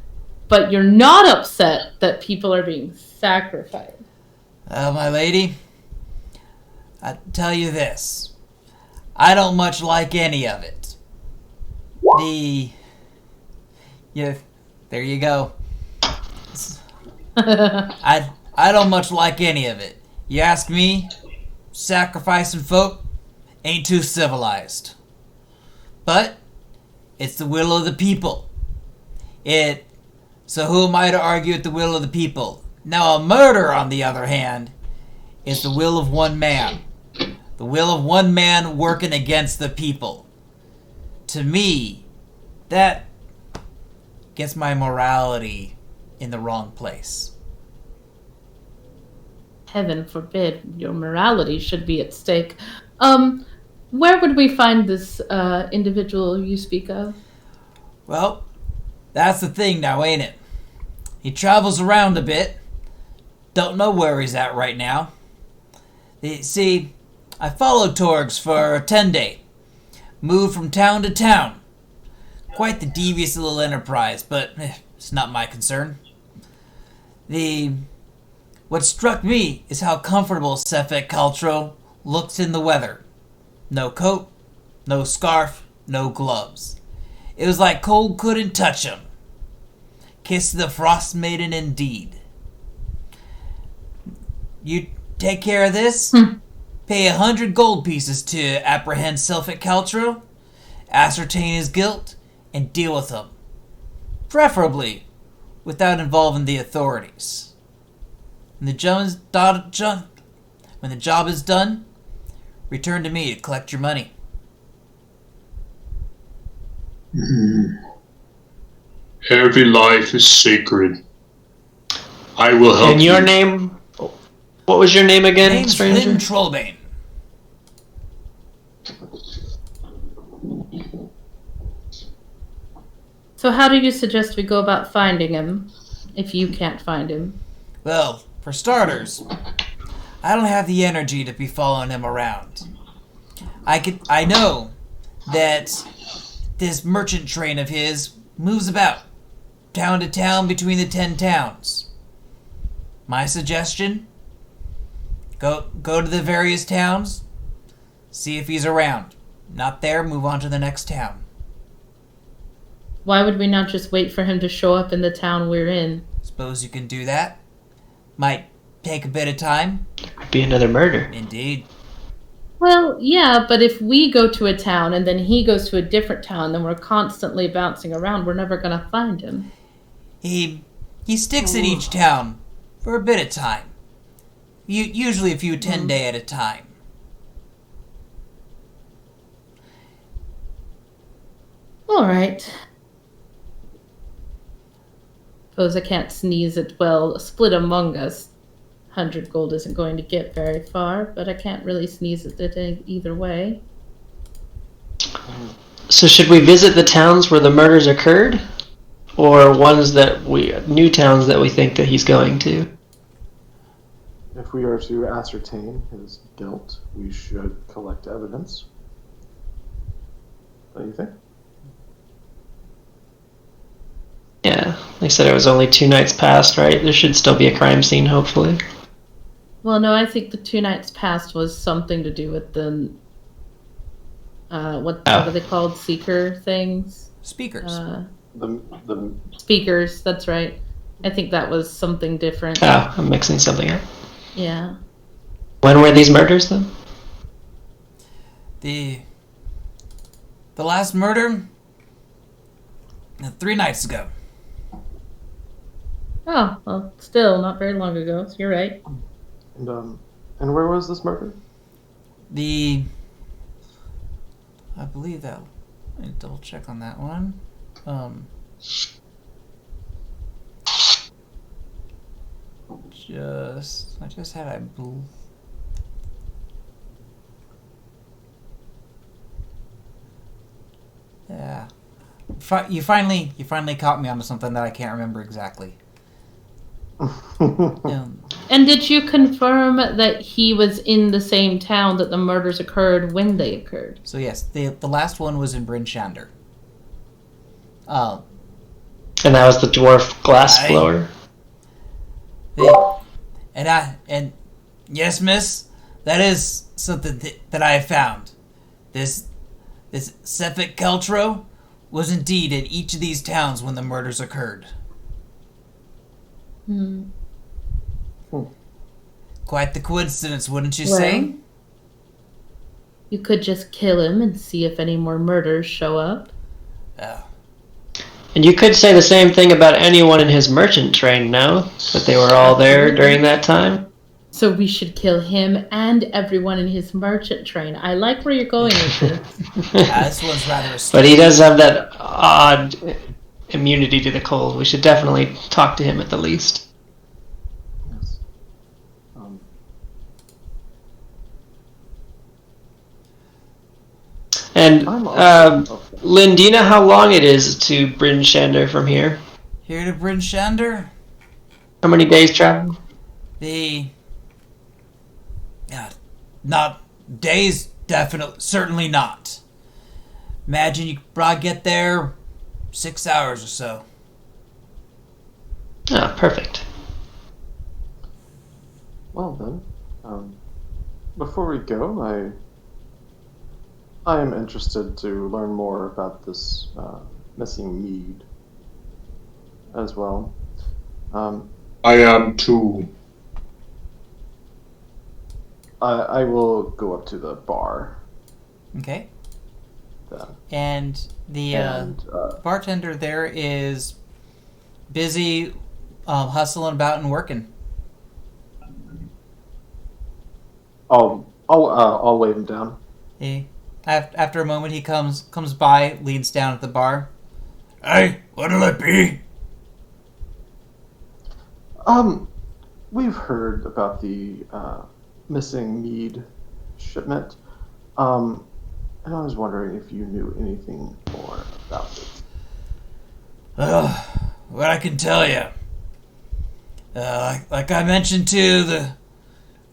but you're not upset that people are being sacrificed. my lady, I tell you this. I don't much like any of it. There you go. I don't much like any of it. You ask me, sacrificing folk ain't too civilized. But it's the will of the people. So who am I to argue with the will of the people? Now a murder, on the other hand, is the will of one man. The will of one man working against the people. To me, that gets my morality in the wrong place. Heaven forbid your morality should be at stake. Where would we find this individual you speak of? Well, that's the thing now, ain't it? He travels around a bit. Don't know where he's at right now. See, I followed Torgs for a 10-day. Moved from town to town. Quite the devious little enterprise, but it's not my concern. What struck me is how comfortable Sefek Caltro looks in the weather. No coat, no scarf, no gloves. It was like cold couldn't touch him. Kiss the Frostmaiden indeed. You take care of this? Pay 100 gold pieces to apprehend Sefek Caltro, ascertain his guilt, and deal with him. Preferably without involving the authorities. When the job is done, return to me to collect your money. Every life is sacred. I will help And you. your name? What was your name again, Name's stranger? Lynn Trollbane. So how do you suggest we go about finding him, if you can't find him? Well, for starters, I don't have the energy to be following him around. I know that this merchant train of his moves about, town to town between the 10 towns. My suggestion? Go to the various towns, see if he's around. Not there, move on to the next town. Why would we not just wait for him to show up in the town we're in? Suppose you can do that. Might take a bit of time. Could be another murder. Indeed. Well, yeah, but if we go to a town and then he goes to a different town, then we're constantly bouncing around. We're never going to find him. He sticks in each town for a bit of time. Usually a few 10-day at a time. All right. Suppose I can't sneeze it. Well, split among us. 100 gold isn't going to get very far, but I can't really sneeze at it either way. So should we visit the towns where the murders occurred? Or new towns that we think that he's going to? If we are to ascertain his guilt, we should collect evidence. What do you think? Yeah, they said it was only 2 nights past, right? There should still be a crime scene, hopefully. Well, no, I think the 2 nights past was something to do with the... what are they called? Seeker things? Speakers. The Speakers, that's right. I think that was something different. Oh, I'm mixing something up. Yeah. When were these murders, then? The last murder? 3 nights ago. Oh, well, still not very long ago, so you're right. and where was this murder? I believe that. Let me double check on that one. I just had yeah. You finally caught me onto something that I can't remember exactly. And did you confirm that he was in the same town that the murders occurred when they occurred? So yes, the last one was in Bryn Shander. And that was the dwarf glass blower? And yes, miss, that is something that I have found. This Sefek Caltro was indeed in each of these towns when the murders occurred. Quite the coincidence, wouldn't you say? You could just kill him and see if any more murders show up. Oh. And you could say the same thing about anyone in his merchant train, no? That they were all there during that time? So we should kill him and everyone in his merchant train. I like where you're going with this. This one's rather But he does have that odd immunity to the cold. We should definitely talk to him at the least. Yes. And Lynn, do you know how long it is to Bryn Shander from here? Here to Bryn Shander? How many days travel? Not Days, definitely, certainly not. Imagine you could probably get there 6 hours or so. Ah, perfect. Well then, before we go, I am interested to learn more about this missing mead as well. I am too. I will go up to the bar Okay. then. And the bartender there is busy hustling about and working. I'll wave him down. After a moment, he comes by, leans down at the bar. Hey, what'll it be? We've heard about the missing mead shipment, and I was wondering if you knew anything more about it. What I can tell you, like I mentioned to the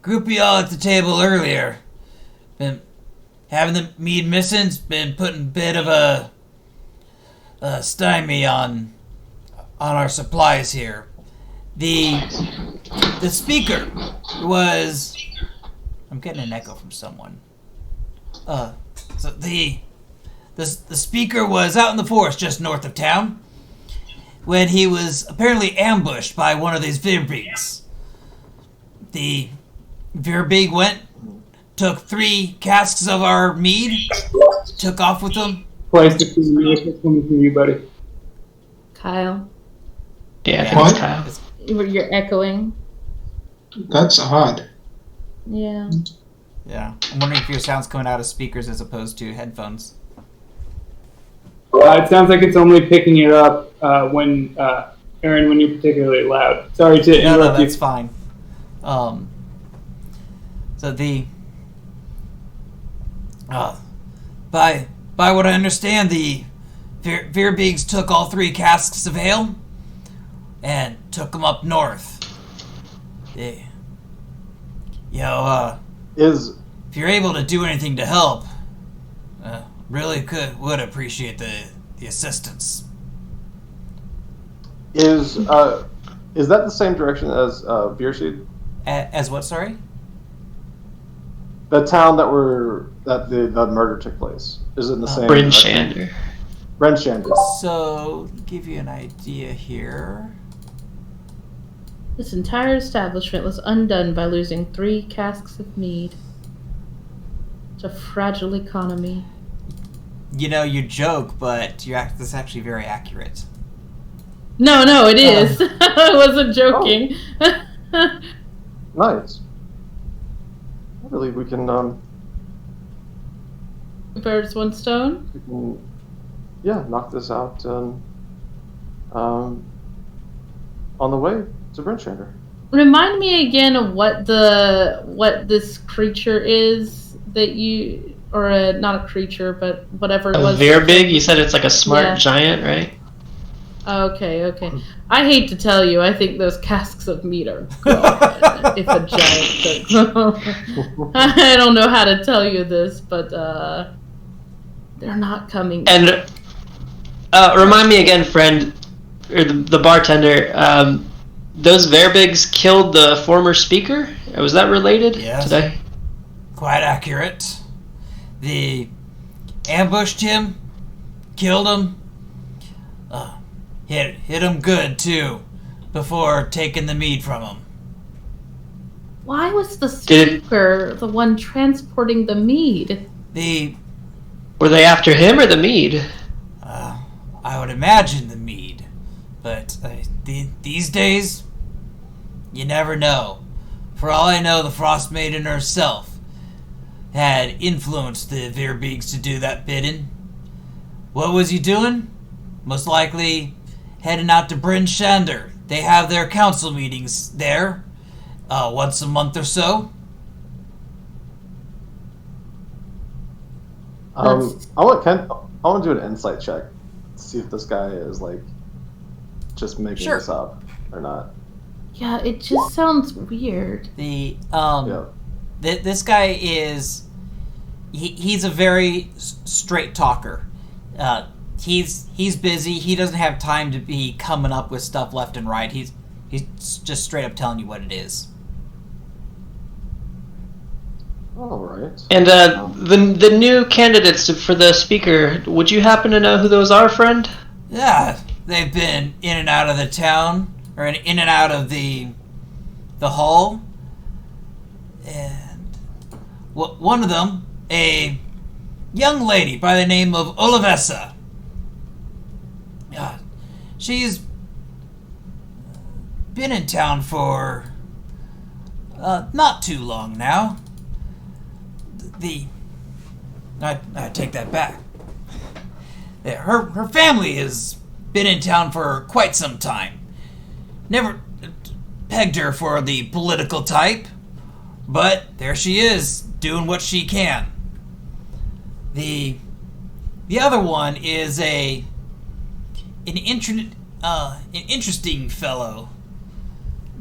group of y'all at the table earlier, been having the mead missing's been putting a bit of a stymie on our supplies here. The speaker was. I'm getting an echo from someone. So the speaker was out in the forest just north of town when he was apparently ambushed by one of these Virbigs. The Virbig went, took 3 casks of our mead, took off with them. Place to see me. Coming from you, buddy. Kyle, Yeah, I think What? it's Kyle. you're echoing. That's odd. Yeah. Yeah, I'm wondering if your sound's coming out of speakers as opposed to headphones. It sounds like it's only picking it up when Aaron, when you're particularly loud. Sorry to No, interrupt that's you. fine. So the by what I understand, the Virbigs took all 3 casks of ale and took them up north. They, Is if you're able to do anything to help, really would appreciate the assistance. is that the same direction as Beerseed? As what? Sorry. The town that the murder took place. Is it in the same Bryn direction? Shander. Brenshander. So, to give you an idea here. This entire establishment was undone by losing 3 casks of mead. It's a fragile economy. You know, you joke, but that's actually very accurate. No, it is. I wasn't joking. Nice. I believe we can Birds, one stone. knock this out on the way to Brenshander. Remind me again of what this creature is that you, or not a creature, but whatever it A was. Virbig? You said it's like a smart Yeah. giant, right? Okay. I hate to tell you, I think those casks of meat are gone if a giant took them. I don't know how to tell you this, but they're not coming. And remind me again, friend, or the bartender, those Verbigs killed the former speaker? Was that related Yes. today? Quite accurate. They ambushed him, killed him, hit him good too, before taking the mead from him. Why was the Did- speaker the one transporting the mead? Were they after him or the mead? I would imagine the mead, but these days, you never know. For all I know, the Frostmaiden herself had influenced the Virbigs to do that bidding. What was he doing? Most likely heading out to Bryn Shander. They have their council meetings there, once a month or so. I want to do an insight check to see if this guy is like just making Sure. this up or not. Yeah, it just sounds weird. This guy is he's a very straight talker. He's busy. He doesn't have time to be coming up with stuff left and right. He's just straight up telling you what it is. All right. And the new candidates for the speaker, would you happen to know who those are, friend? Yeah, they've been in and out of the town, or in and out of the hall. And one of them, a young lady by the name of Olivessa. She's been in town for not too long now. I take that back. Her family has been in town for quite some time. Never pegged her for the political type, but there she is, doing what she can. The other one is an interesting fellow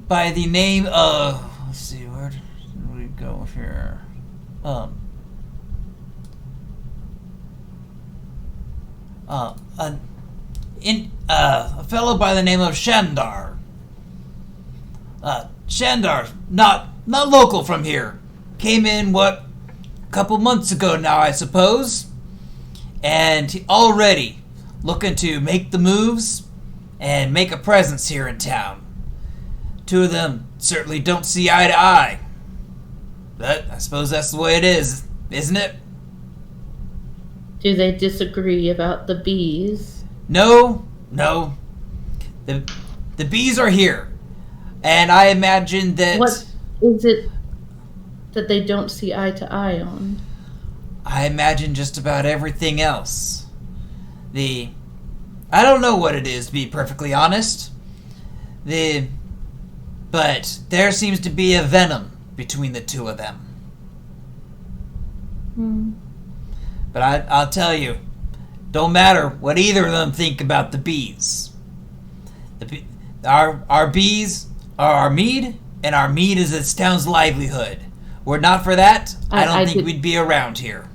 by the name of, let's see, where do we go here? A fellow by the name of Shandar. Shandar, not local from here. Came in, a couple months ago now, I suppose. And already looking to make the moves and make a presence here in town. Two of them certainly don't see eye to eye. But I suppose that's the way it is, isn't it? Do they disagree about the bees? No. The bees are here. And I imagine that... What is it that they don't see eye to eye on? I imagine just about everything else. I don't know what it is, to be perfectly honest. But there seems to be a venom between the two of them. But I'll tell you, don't matter what either of them think about the bees. Our bees are our mead, and our mead is this town's livelihood. Were it not for that, I don't think we'd be around here.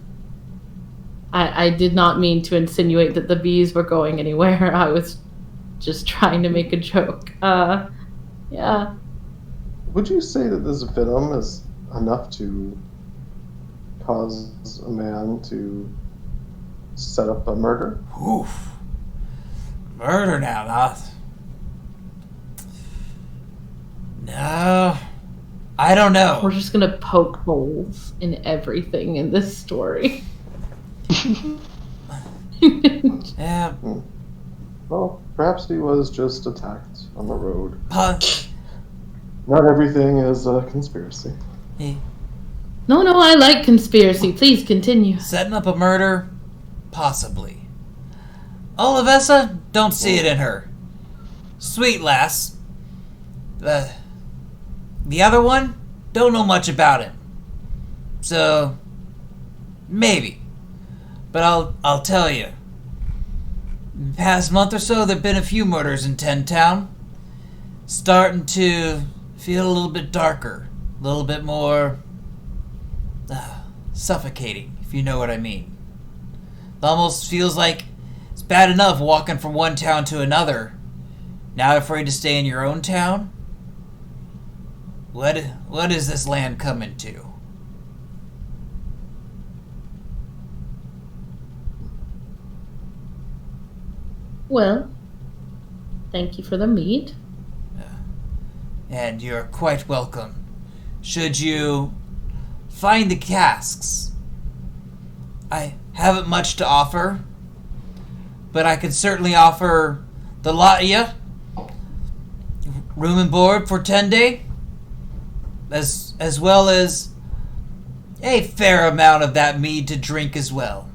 I did not mean to insinuate that the bees were going anywhere. I was just trying to make a joke. Yeah. Would you say that this venom is enough to cause a man to set up a murder? Oof. Murder now, No. I don't know. We're just gonna poke holes in everything in this story. Yeah. Well, perhaps he was just attacked on the road. Punch. Not everything is a conspiracy. No, I like conspiracy. Please continue. Setting up a murder? Possibly. Olivessa, don't see it in her. Sweet lass. The other one, don't know much about him. So, maybe. But I'll tell you. In the past month or so, there've been a few murders in Ten Town. Starting to feel a little bit darker. A little bit more suffocating, if you know what I mean. It almost feels like it's bad enough walking from one town to another. Now afraid to stay in your own town? What is this land coming to? Well, thank you for the meat. And you're quite welcome. Should you find the casks, I haven't much to offer, but I could certainly offer the lot of you, room and board for 10 days, as well as a fair amount of that mead to drink as well.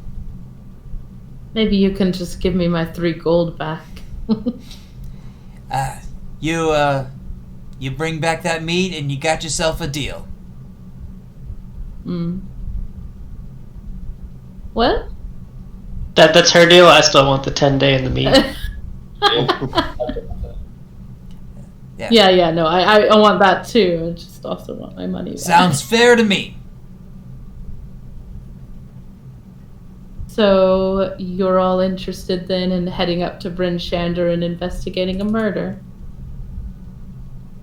Maybe you can just give me my 3 gold back. You bring back that mead and you got yourself a deal. What? That's her deal. I still want the 10-day in the meat. Yeah, no, I want that too. I just also want my money back. Sounds fair to me. So you're all interested then in heading up to Bryn Shander and investigating a murder?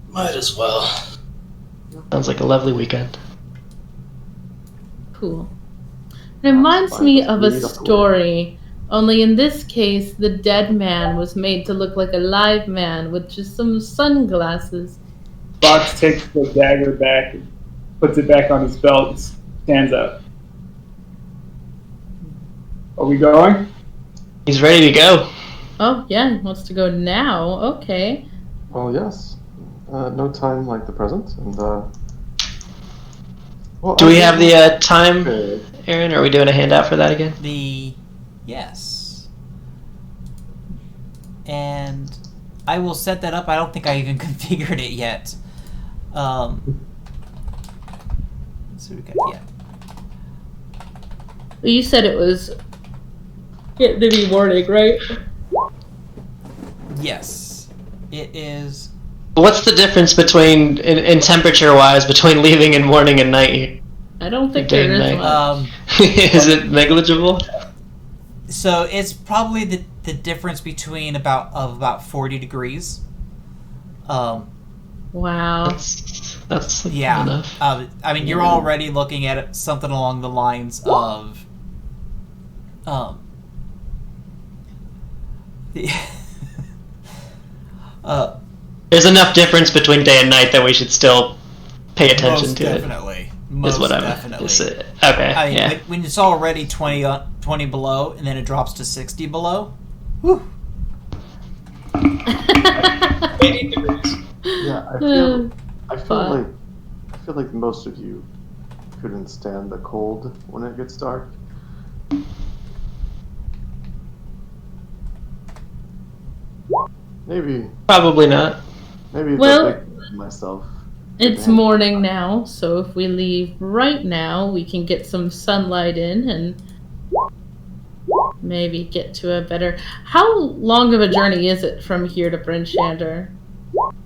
Might as well. Sounds like a lovely weekend. Cool. Reminds fine. me Just of a lead up the way. story, only in this case, the dead man was made to look like a live man with just some sunglasses. Fox takes the dagger back, and puts it back on his belt, and stands up. Are we going? He's ready to go. Oh, yeah, he wants to go now. Okay. Well, yes. No time like the present, and well, Do we have the time, Okay. Aaron? Are we doing a handout for that again? Yes. And I will set that up. I don't think I even configured it yet. So we got Well, you said it was getting to be morning, right? Yes. It is. What's the difference between, in temperature-wise, between leaving in morning and night? I don't think Day there and is night. one. Is it negligible? So it's probably the difference between about 40 degrees. Wow. That's Yeah. enough. I mean, you're already looking at it, something along the lines of the There's enough difference between day and night that we should still pay attention most to definitely. it. Most Is what I'm. definitely. Okay. I mean, Yeah. when it's already 20 below, and then it drops to 60 below. Whew. 80 degrees. Yeah, I Fun. feel like most of you couldn't stand the cold when it gets dark. Maybe Probably not. it's Well- a big myself. It's morning now, so if we leave right now, we can get some sunlight in and maybe get to a better... How long of a journey is it from here to Bryn Shander?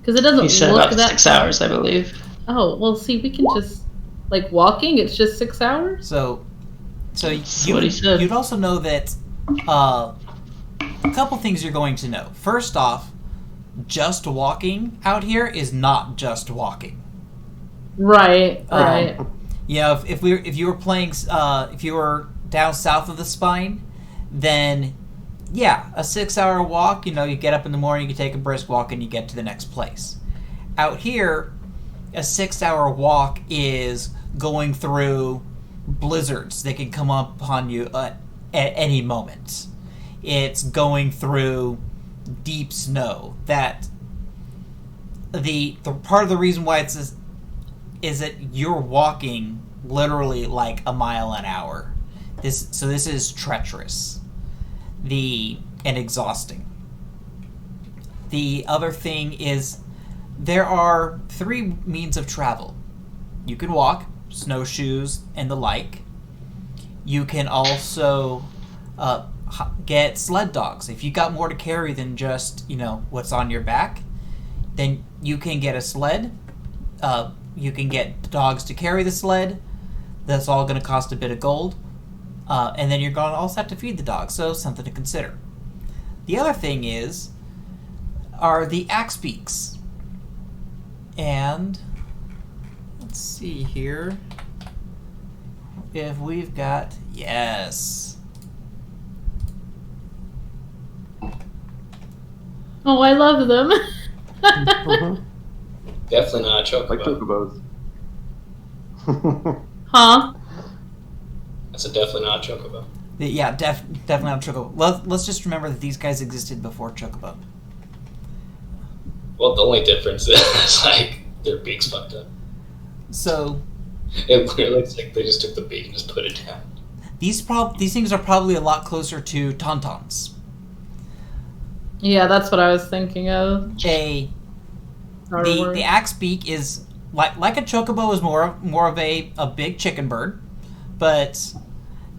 Because it doesn't He said look about that 6 far. hours, I believe. Oh, well, see, we can just... Like, walking, it's just 6 hours? So That's what he said. you'd also know that a couple things you're going to know. First off, just walking out here is not just walking. Right, right. You know, if you were playing, if you were down south of the spine, then yeah, a 6-hour walk. You know, you get up in the morning, you take a brisk walk, and you get to the next place. Out here, a 6-hour walk is going through blizzards that can come upon you at any moment. It's going through deep snow. That the part of the reason why it's is that you're walking literally like a mile an hour. This is treacherous, and exhausting. The other thing is there are 3 means of travel. You can walk, snowshoes, and the like. You can also get sled dogs. If you got more to carry than just, what's on your back, then you can get a sled. You can get dogs to carry the sled. That's all going to cost a bit of gold. And then you're going to also have to feed the dogs, so something to consider. The other thing are the axe beaks. And let's see here if we've got, yes. Oh, I love them. Definitely not a Like chocobo. chocobos. Huh? That's definitely not a chocobo. Yeah, definitely not Chocobo. Let's just remember that these guys existed before Chocobo. Well, the only difference is like their beak's fucked up. So It literally looks like they just took the beak and just put it down. these things are probably a lot closer to tauntauns. Yeah, that's what I was thinking of. The axe beak is like a chocobo is more of a big chicken bird, but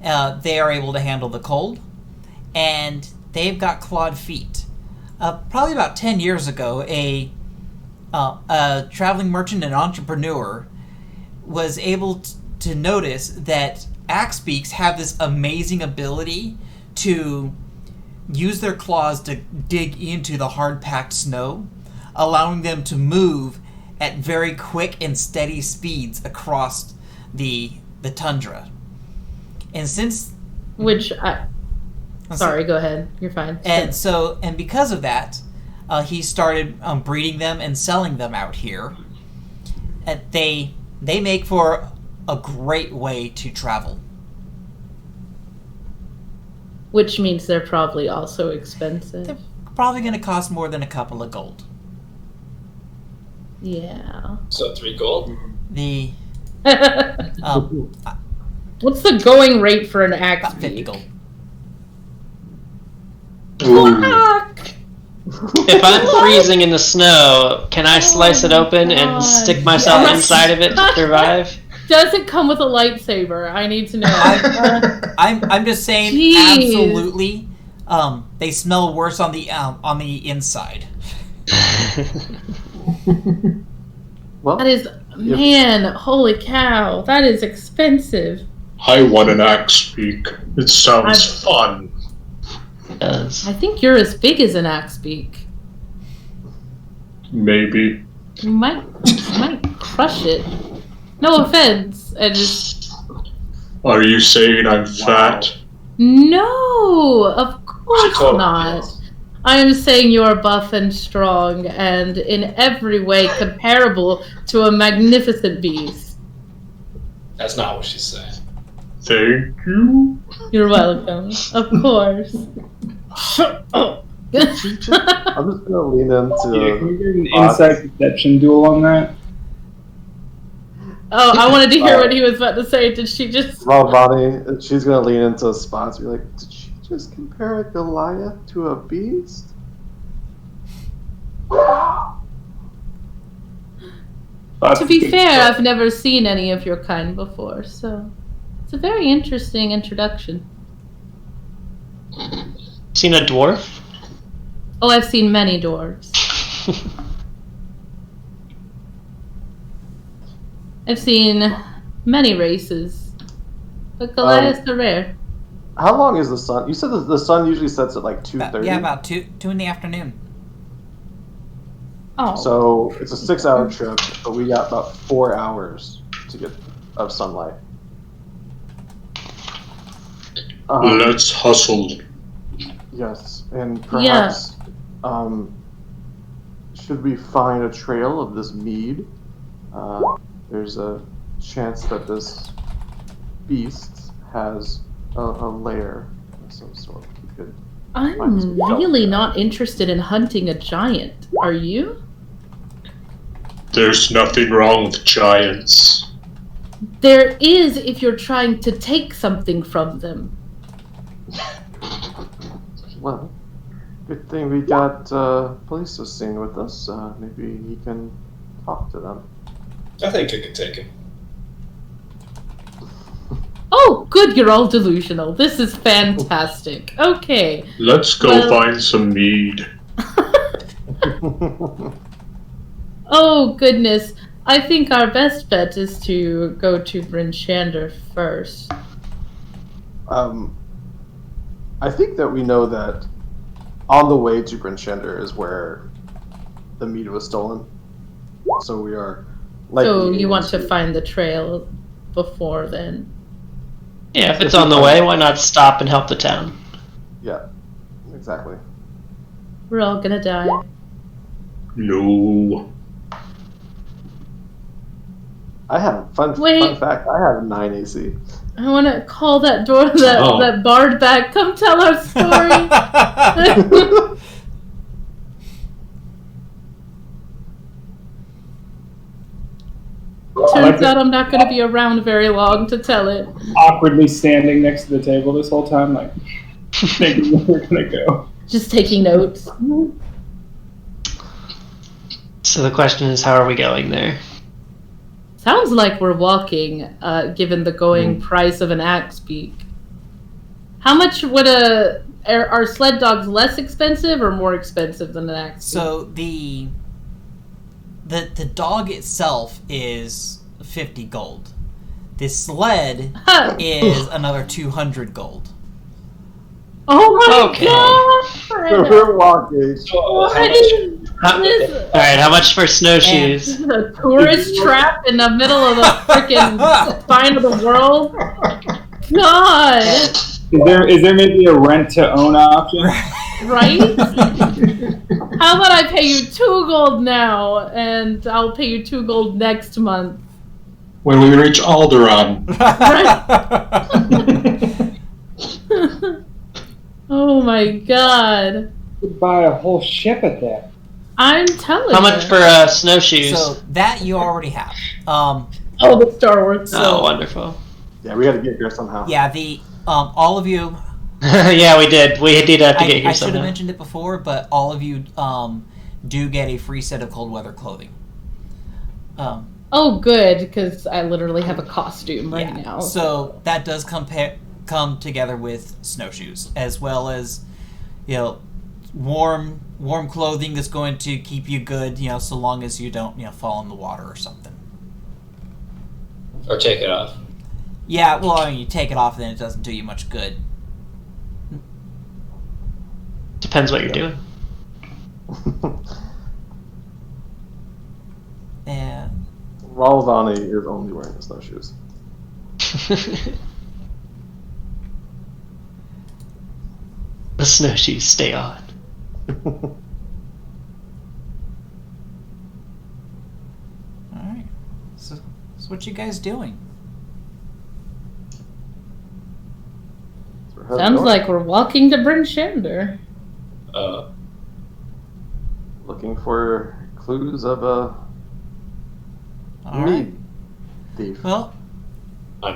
they are able to handle the cold, and they've got clawed feet. Probably about 10 years ago, a traveling merchant and entrepreneur was able to notice that axe beaks have this amazing ability to use their claws to dig into the hard-packed snow, allowing them to move at very quick and steady speeds across the tundra. And since... Sorry, go ahead. You're fine. And because of that, he started breeding them and selling them out here. They make for a great way to travel. Which means they're probably also expensive. They're probably going to cost more than a couple of gold. Yeah. So 3 gold? The What's the going rate for an axe about 50 beak? gold. If I'm freezing in the snow, can I slice it open and stick myself Yes. inside of it to survive? Does it come with a lightsaber? I need to know. I'm just saying, Jeez. absolutely. They smell worse on the inside. Well, That is, man, holy cow, that is expensive. I want an axe beak. It sounds fun. It does. I think you're as big as an axe beak. Maybe. You might crush it. No offense. I just... Are you saying I'm fat? No, of course Totally not. is. I am saying you are buff and strong and in every way comparable to a magnificent beast. That's not what she's saying. Thank you. You're welcome. Of course. Oh. I'm just gonna lean Yeah, can into. we get an insight perception duel on that? Oh, I wanted to hear what he was about to say. Did she just... Bonnie, she's gonna lean into Spots. Be like, did she just compare a Goliath to a beast? To be fair, I've never seen any of your kind before, so it's a very interesting introduction. Seen a dwarf? Oh, I've seen many dwarves. I've seen many races, but Goliaths are rare. How long is the sun? You said that the sun usually sets at like 2:30. Yeah, about 2 in the afternoon. Oh, So it's a 6-hour trip, but we got about 4 hours to get of sunlight. Let's hustle. Yes, and perhaps should we find a trail of this mead? There's a chance that this beast has a lair of some sort. We could find I'm some shelter. really not interested in hunting a giant. Are you? There's nothing wrong with giants. There is if you're trying to take something from them. Well, good thing we got police scene with us. Maybe he can talk to them. I think I could take him. Oh, good, you're all delusional. This is fantastic. Okay. Let's go Well- find some mead. Oh, goodness. I think our best bet is to go to Bryn Shander first. I think that we know that on the way to Bryn Shander is where the meat was stolen. So we are likely So you able want to find the trail before then? Yeah, if it's on the way, why not stop and help the town? Yeah, exactly. We're all gonna die. No. I have fun Wait. fact. I have 9 AC. I want to call that Oh. that bard back. Come tell our story. Turns out I'm not going to be around very long to tell it. Awkwardly standing next to the table this whole time, like thinking where we're gonna go. Just taking notes. So the question is, how are we going there? Sounds like we're walking, given the going price of an axe beak. How much would are sled dogs less expensive or more expensive than an axe beak? So the dog itself is 50 gold. The sled is another 200 gold. Oh my Okay. So god! we're walking. So, What how much? is this? All right, how much for snowshoes? A tourist trap in the middle of the freaking spine of the world? God! Is there maybe a rent to own option? Right? How about I pay you 2 gold now, and I'll pay you 2 gold next month? When we reach Alderaan. Oh my god. Could buy a whole ship at that. I'm telling How you. much for snowshoes? So that you already have. Oh, the Star Wars. Oh, wonderful. Yeah, we got to get here somehow. Yeah, the all of you. Yeah, we did. We did have to get here I should have somehow. mentioned it before, but all of you do get a free set of cold weather clothing. Oh, good, because I literally have a costume right now. So that does come together with snowshoes, as well as, warm clothing that's going to keep you good, so long as you don't, fall in the water or something. Or take it off. Yeah, well, I mean, you take it off, then it doesn't do you much good. Depends what you're doing. And Raldani is only wearing the snowshoes. The snowshoes stay on. all right, so what you guys doing? Sounds like we're walking to Bryn Shander. Looking for clues of a All right. meat thief. Well, Are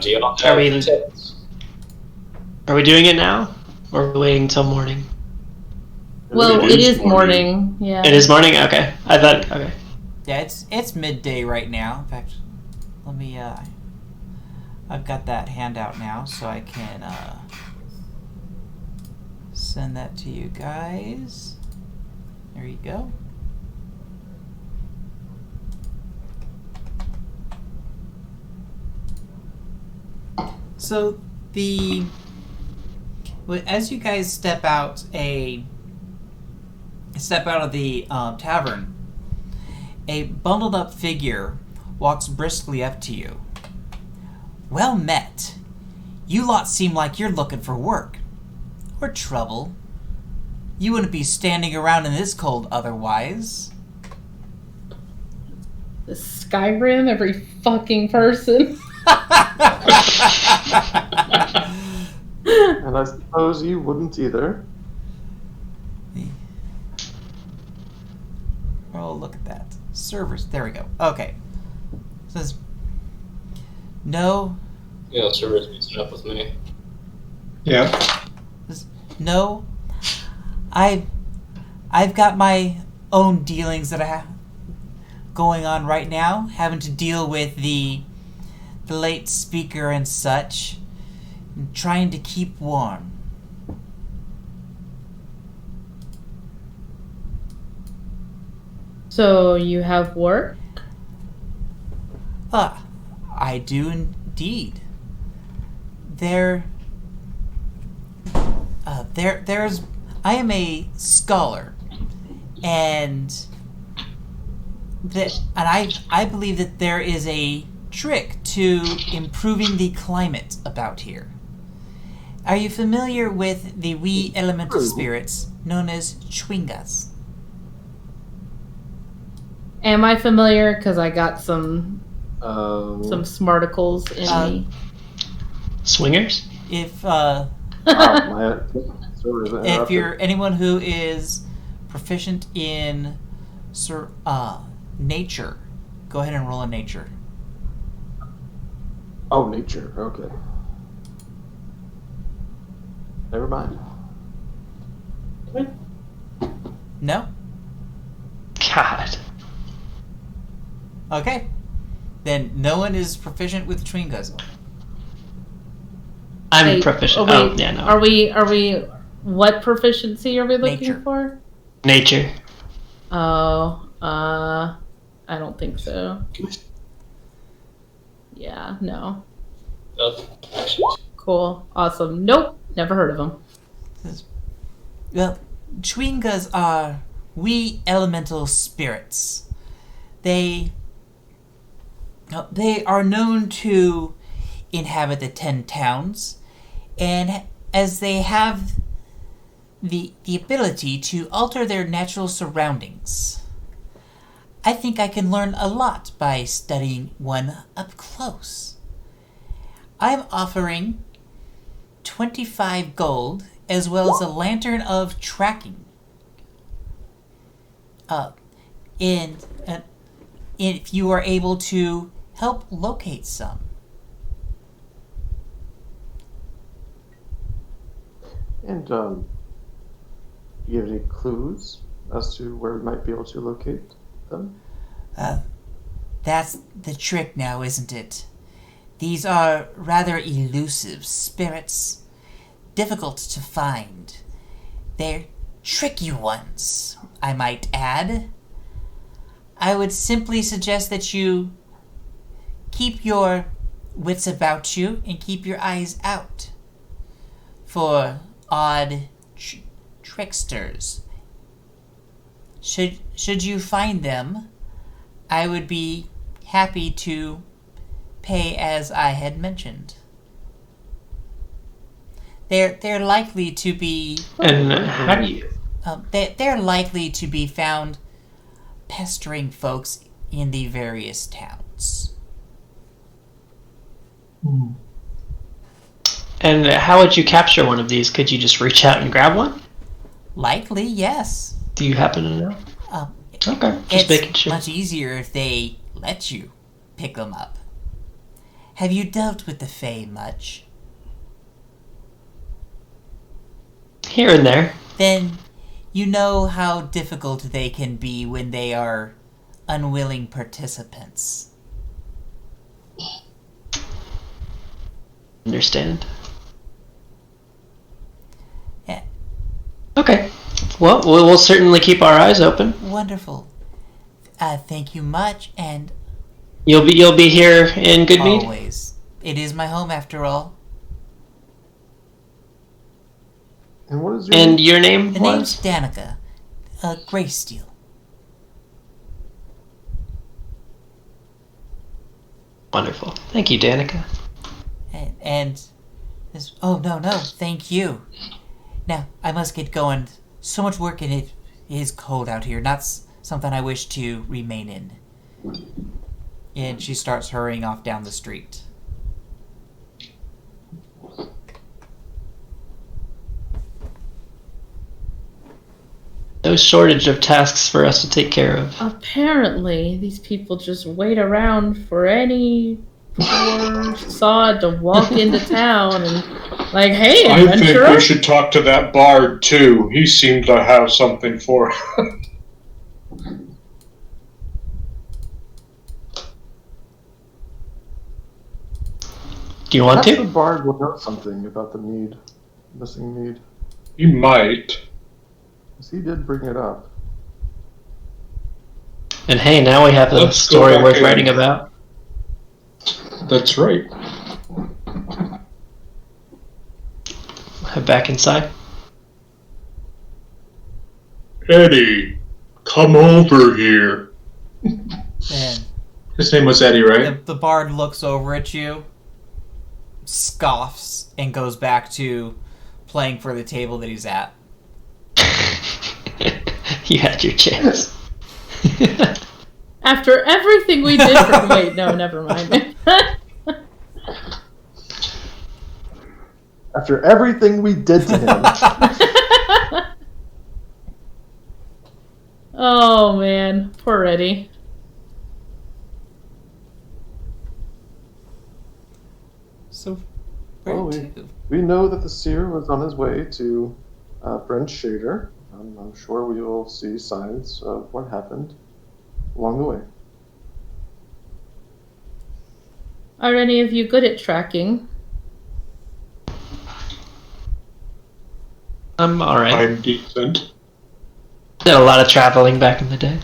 we doing it now? Or are we waiting till morning? Well, it is morning. Yeah. It is morning? Okay. I thought, okay. yeah, it's midday right now. In fact, let me. I've got that handout now, so I can send that to you guys. There you go. So as you guys step out of the tavern, a bundled up figure walks briskly up to you. Well met. You lot seem like you're looking for work. Or trouble. You wouldn't be standing around in this cold otherwise. The Skyrim, every fucking person. And I suppose you wouldn't either. Oh, look at that. Servers. There we go. Okay. It says, no. Yeah, servers mixing up with me. Yeah. No. I've got my own dealings that I have going on right now, having to deal with the late speaker and such, and trying to keep warm. So you have work? I do indeed. There's I am a scholar, and I believe that there is a trick to improving the climate about here. Are you familiar with the wee elemental spirits known as chwingas? Am I familiar? Because I got some smarticles in me. Swingers? If If you're anyone who is proficient in nature, go ahead and roll a nature. Oh, nature. Okay. Never mind. No? God. Okay. Then no one is proficient with chwingas. I'm Wait, proficient. wait, Yeah, no. Are we? What proficiency are we looking Nature. for? Nature. Oh, I don't think so. Yeah, no. Nothing. Actually. Cool. Awesome. Nope. Never heard of them. Well, Chwingas are wee elemental spirits. They are known to inhabit the 10 towns, and as they have the ability to alter their natural surroundings. I think I can learn a lot by studying one up close. I'm offering 25 gold as well as a lantern of tracking. If you are able to help locate some. And do you have any clues as to where we might be able to locate them? That's the trick now, isn't it? These are rather elusive spirits, difficult to find. They're tricky ones, I might add. I would simply suggest that you keep your wits about you and keep your eyes out for odd tricksters. Should you find them, I would be happy to pay as I had mentioned. They're likely to be. And how do you? They're likely to be found pestering folks in the various towns. And how would you capture one of these? Could you just reach out and grab one? Likely, yes. Do you happen to know? Okay, just making It's sure. much easier if they let you pick them up. Have you dealt with the Fae much? Here and there. Then you know how difficult they can be when they are unwilling participants. Understand. Yeah. Okay. Well, we'll certainly keep our eyes open. Wonderful. Thank you much, and You'll be here in Goodmead? always. It is my home after all. And what is your And your name The was? name's Danica. Greysteel. Wonderful. Thank you, Danica. And this. Oh, no, thank you. Now, I must get going. So much work, and it is cold out here. Not something I wish to remain in. And she starts hurrying off down the street. No shortage of tasks for us to take care of. Apparently, these people just wait around for any poor sod to walk into town and, like, hey, I think adventurer. we should talk to that bard too. He seemed to have something for us. Do you want Perhaps to? the bard will know something about the mead, missing mead. He might. Because he did bring it up. And hey, now we have a Let's go story back worth in. writing about. That's right. Head back inside. Eddie, come over here. Then His name was Eddie, right? the bard looks over at you, scoffs, and goes back to playing for the table that he's at. You had your chance. After everything we did for wait, no, never mind. After everything we did to him, Oh man, poor Eddie. So, where Well, to? we know that the seer was on his way to Brent Shader. I'm sure we will see signs of what happened along the way. Are any of you good at tracking? I'm alright. I'm decent. Did a lot of traveling back in the day.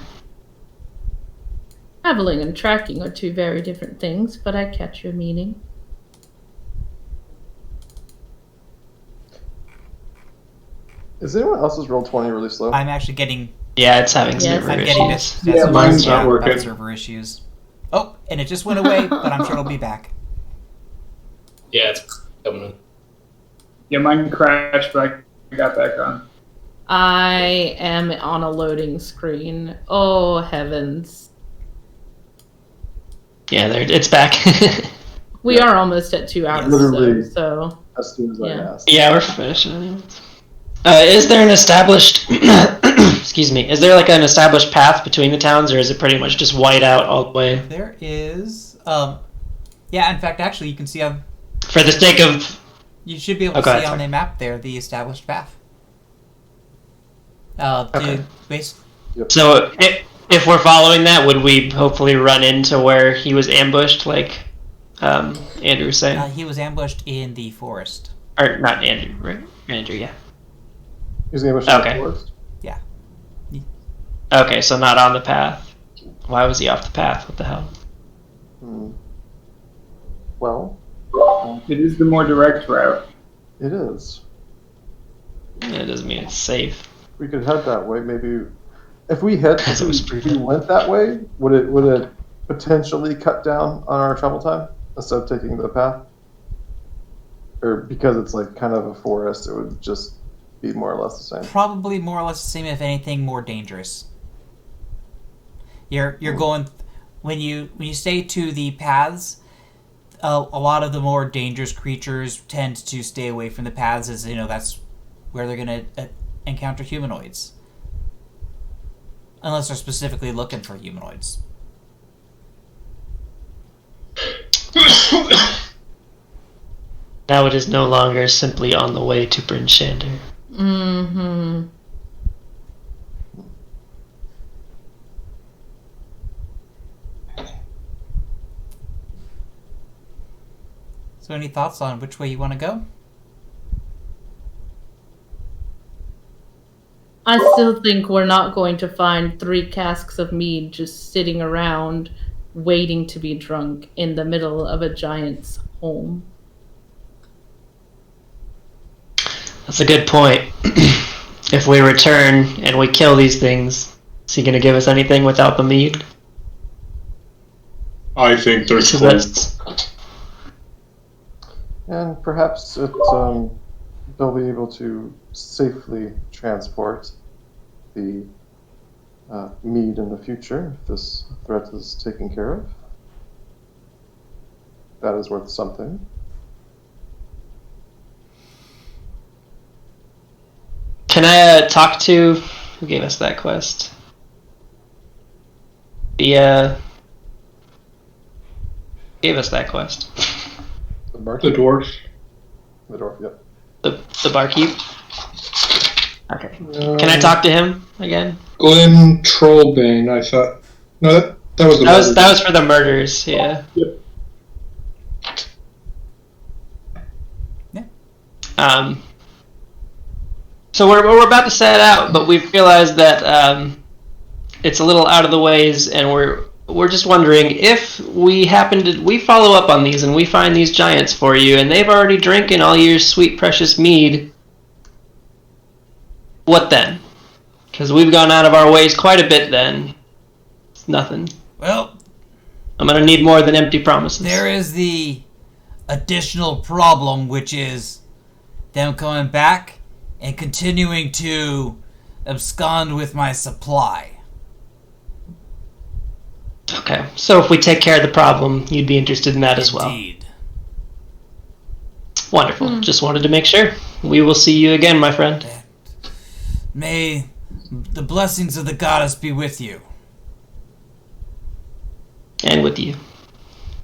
Traveling and tracking are two very different things, but I catch your meaning. Is anyone else's roll 20 really slow? I'm actually getting. Yeah, it's having Yes. server I'm getting issues. this. Yeah, mine's not working. Server issues. Oh, and it just went away, but I'm sure it'll be back. Yeah, it's coming in. Yeah, mine crashed, but I got back on. I am on a loading screen. Oh, heavens. Yeah, there it's back. We are almost at 2 hours, Literally. so As soon as I Yeah. asked. Yeah, we're finished. Is there an established excuse me, is there like an established path between the towns, or is it pretty much just white out all the way? There is. Yeah, in fact, actually, you can see on. For the sake of You should be able to Okay, see on sorry. the map there the established path. Okay. So if we're following that, would we hopefully run into where he was ambushed, like Andrew was saying? he was ambushed in the forest. Or not Andrew, right? Andrew, yeah. He's going to Okay. the forest? Okay, so not on the path. Why was he off the path? What the hell? Well, It is the more direct route. it is. It doesn't mean it's safe. We could head that way. Maybe if we head, As it was if we proven. went that way, would it potentially cut down on our travel time instead of taking the path? Or because it's like kind of a forest, it would just be more or less the same. Probably more or less the same, if anything, more dangerous. You're going when you stay to the paths. A lot of the more dangerous creatures tend to stay away from the paths, as that's where they're going to encounter humanoids, unless they're specifically looking for humanoids. Now it is no longer simply on the way to Bryn Shander. mm-hmm. So, any thoughts on which way you want to go? I still think we're not going to find 3 casks of mead just sitting around waiting to be drunk in the middle of a giant's home. That's a good point. If we return and we kill these things, is he going to give us anything without the mead? I think they're So full. that's And perhaps they'll be able to safely transport the mead in the future if this threat is taken care of. That is worth something. Can I talk to who gave us that quest? The gave us that quest. The barkeep? The dwarf. The dwarf, yep. The barkeep. Okay. Can I talk to him again? Glenn Trollbane, I thought. No, that was the That was for the murders. Yeah. Yep. Yeah. So we're about to set out, but we've realized that it's a little out of the ways, and we're just wondering if we follow up on these and we find these giants for you, and they've already drinking all your sweet precious mead. What then? Because we've gone out of our ways quite a bit. Then it's nothing. Well, I'm gonna need more than empty promises. there is the additional problem, which is them coming back and continuing to abscond with my supply. Okay, so if we take care of the problem, you'd be interested in that as well. Indeed. Wonderful. Just wanted to make sure. We will see you again, my friend. May the blessings of the goddess be with you. And with you.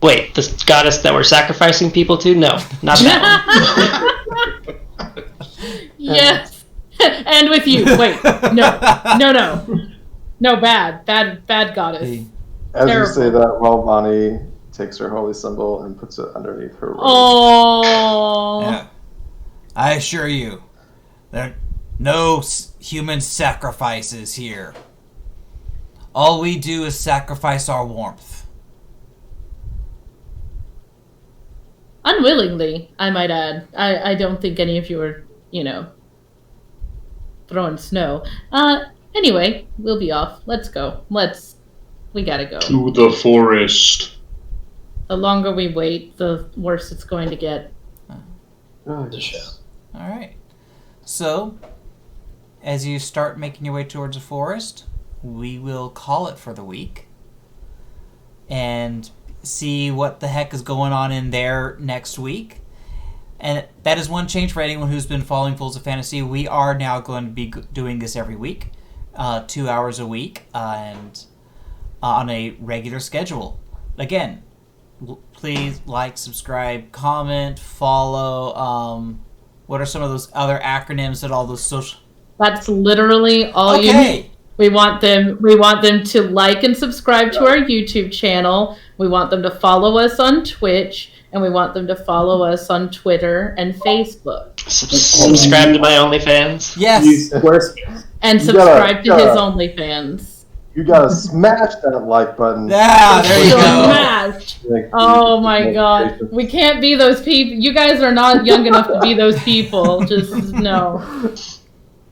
Wait, the goddess that we're sacrificing people to? No, not that one. Yes. And with you. Wait. No, bad goddess. As Terrible. you say that, while Bonnie takes her holy symbol and puts it underneath her robe. Oh. Yeah. I assure you, there are no human sacrifices here. All we do is sacrifice our warmth. Unwillingly, I might add. I don't think any of you are, throwing snow. Anyway, we'll be off. Let's go. We gotta go. To the forest. The longer we wait, the worse it's going to get. Nice. All right. So, as you start making your way towards the forest, we will call it for the week and see what the heck is going on in there next week. And that is one change for anyone who's been following Fools of Fantasy. We are now going to be doing this every week, 2 hours a week, and on a regular schedule. Again, please like, subscribe, comment, follow. What are some of those other acronyms that all those social... That's literally all you need. We want them to like and subscribe to our YouTube channel. We want them to follow us on Twitch, and we want them to follow us on Twitter and Facebook. Subscribe to my OnlyFans. Yes. And subscribe to his OnlyFans. You gotta smash that like button. Yeah, there you go. Smashed. Oh my god. We can't be those people. You guys are not young enough to be those people. Just no.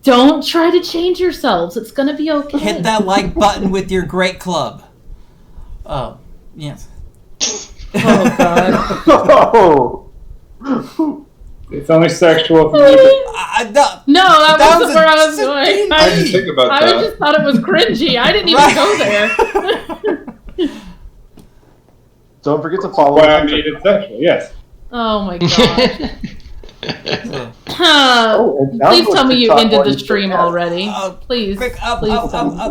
Don't try to change yourselves. It's gonna be okay. Hit that like button with your great club. Oh, yes. Oh god. Oh. It's only sexual. No, that wasn't where I was going. I didn't think about I that. just thought it was cringy. I didn't even go there. Don't forget to follow Why I us. made it sexual. Yes. Oh my god. Oh, and now Please go tell me you TikTok ended while the you stream podcast. already. Please. Quick, up, please up, tell up, me. up.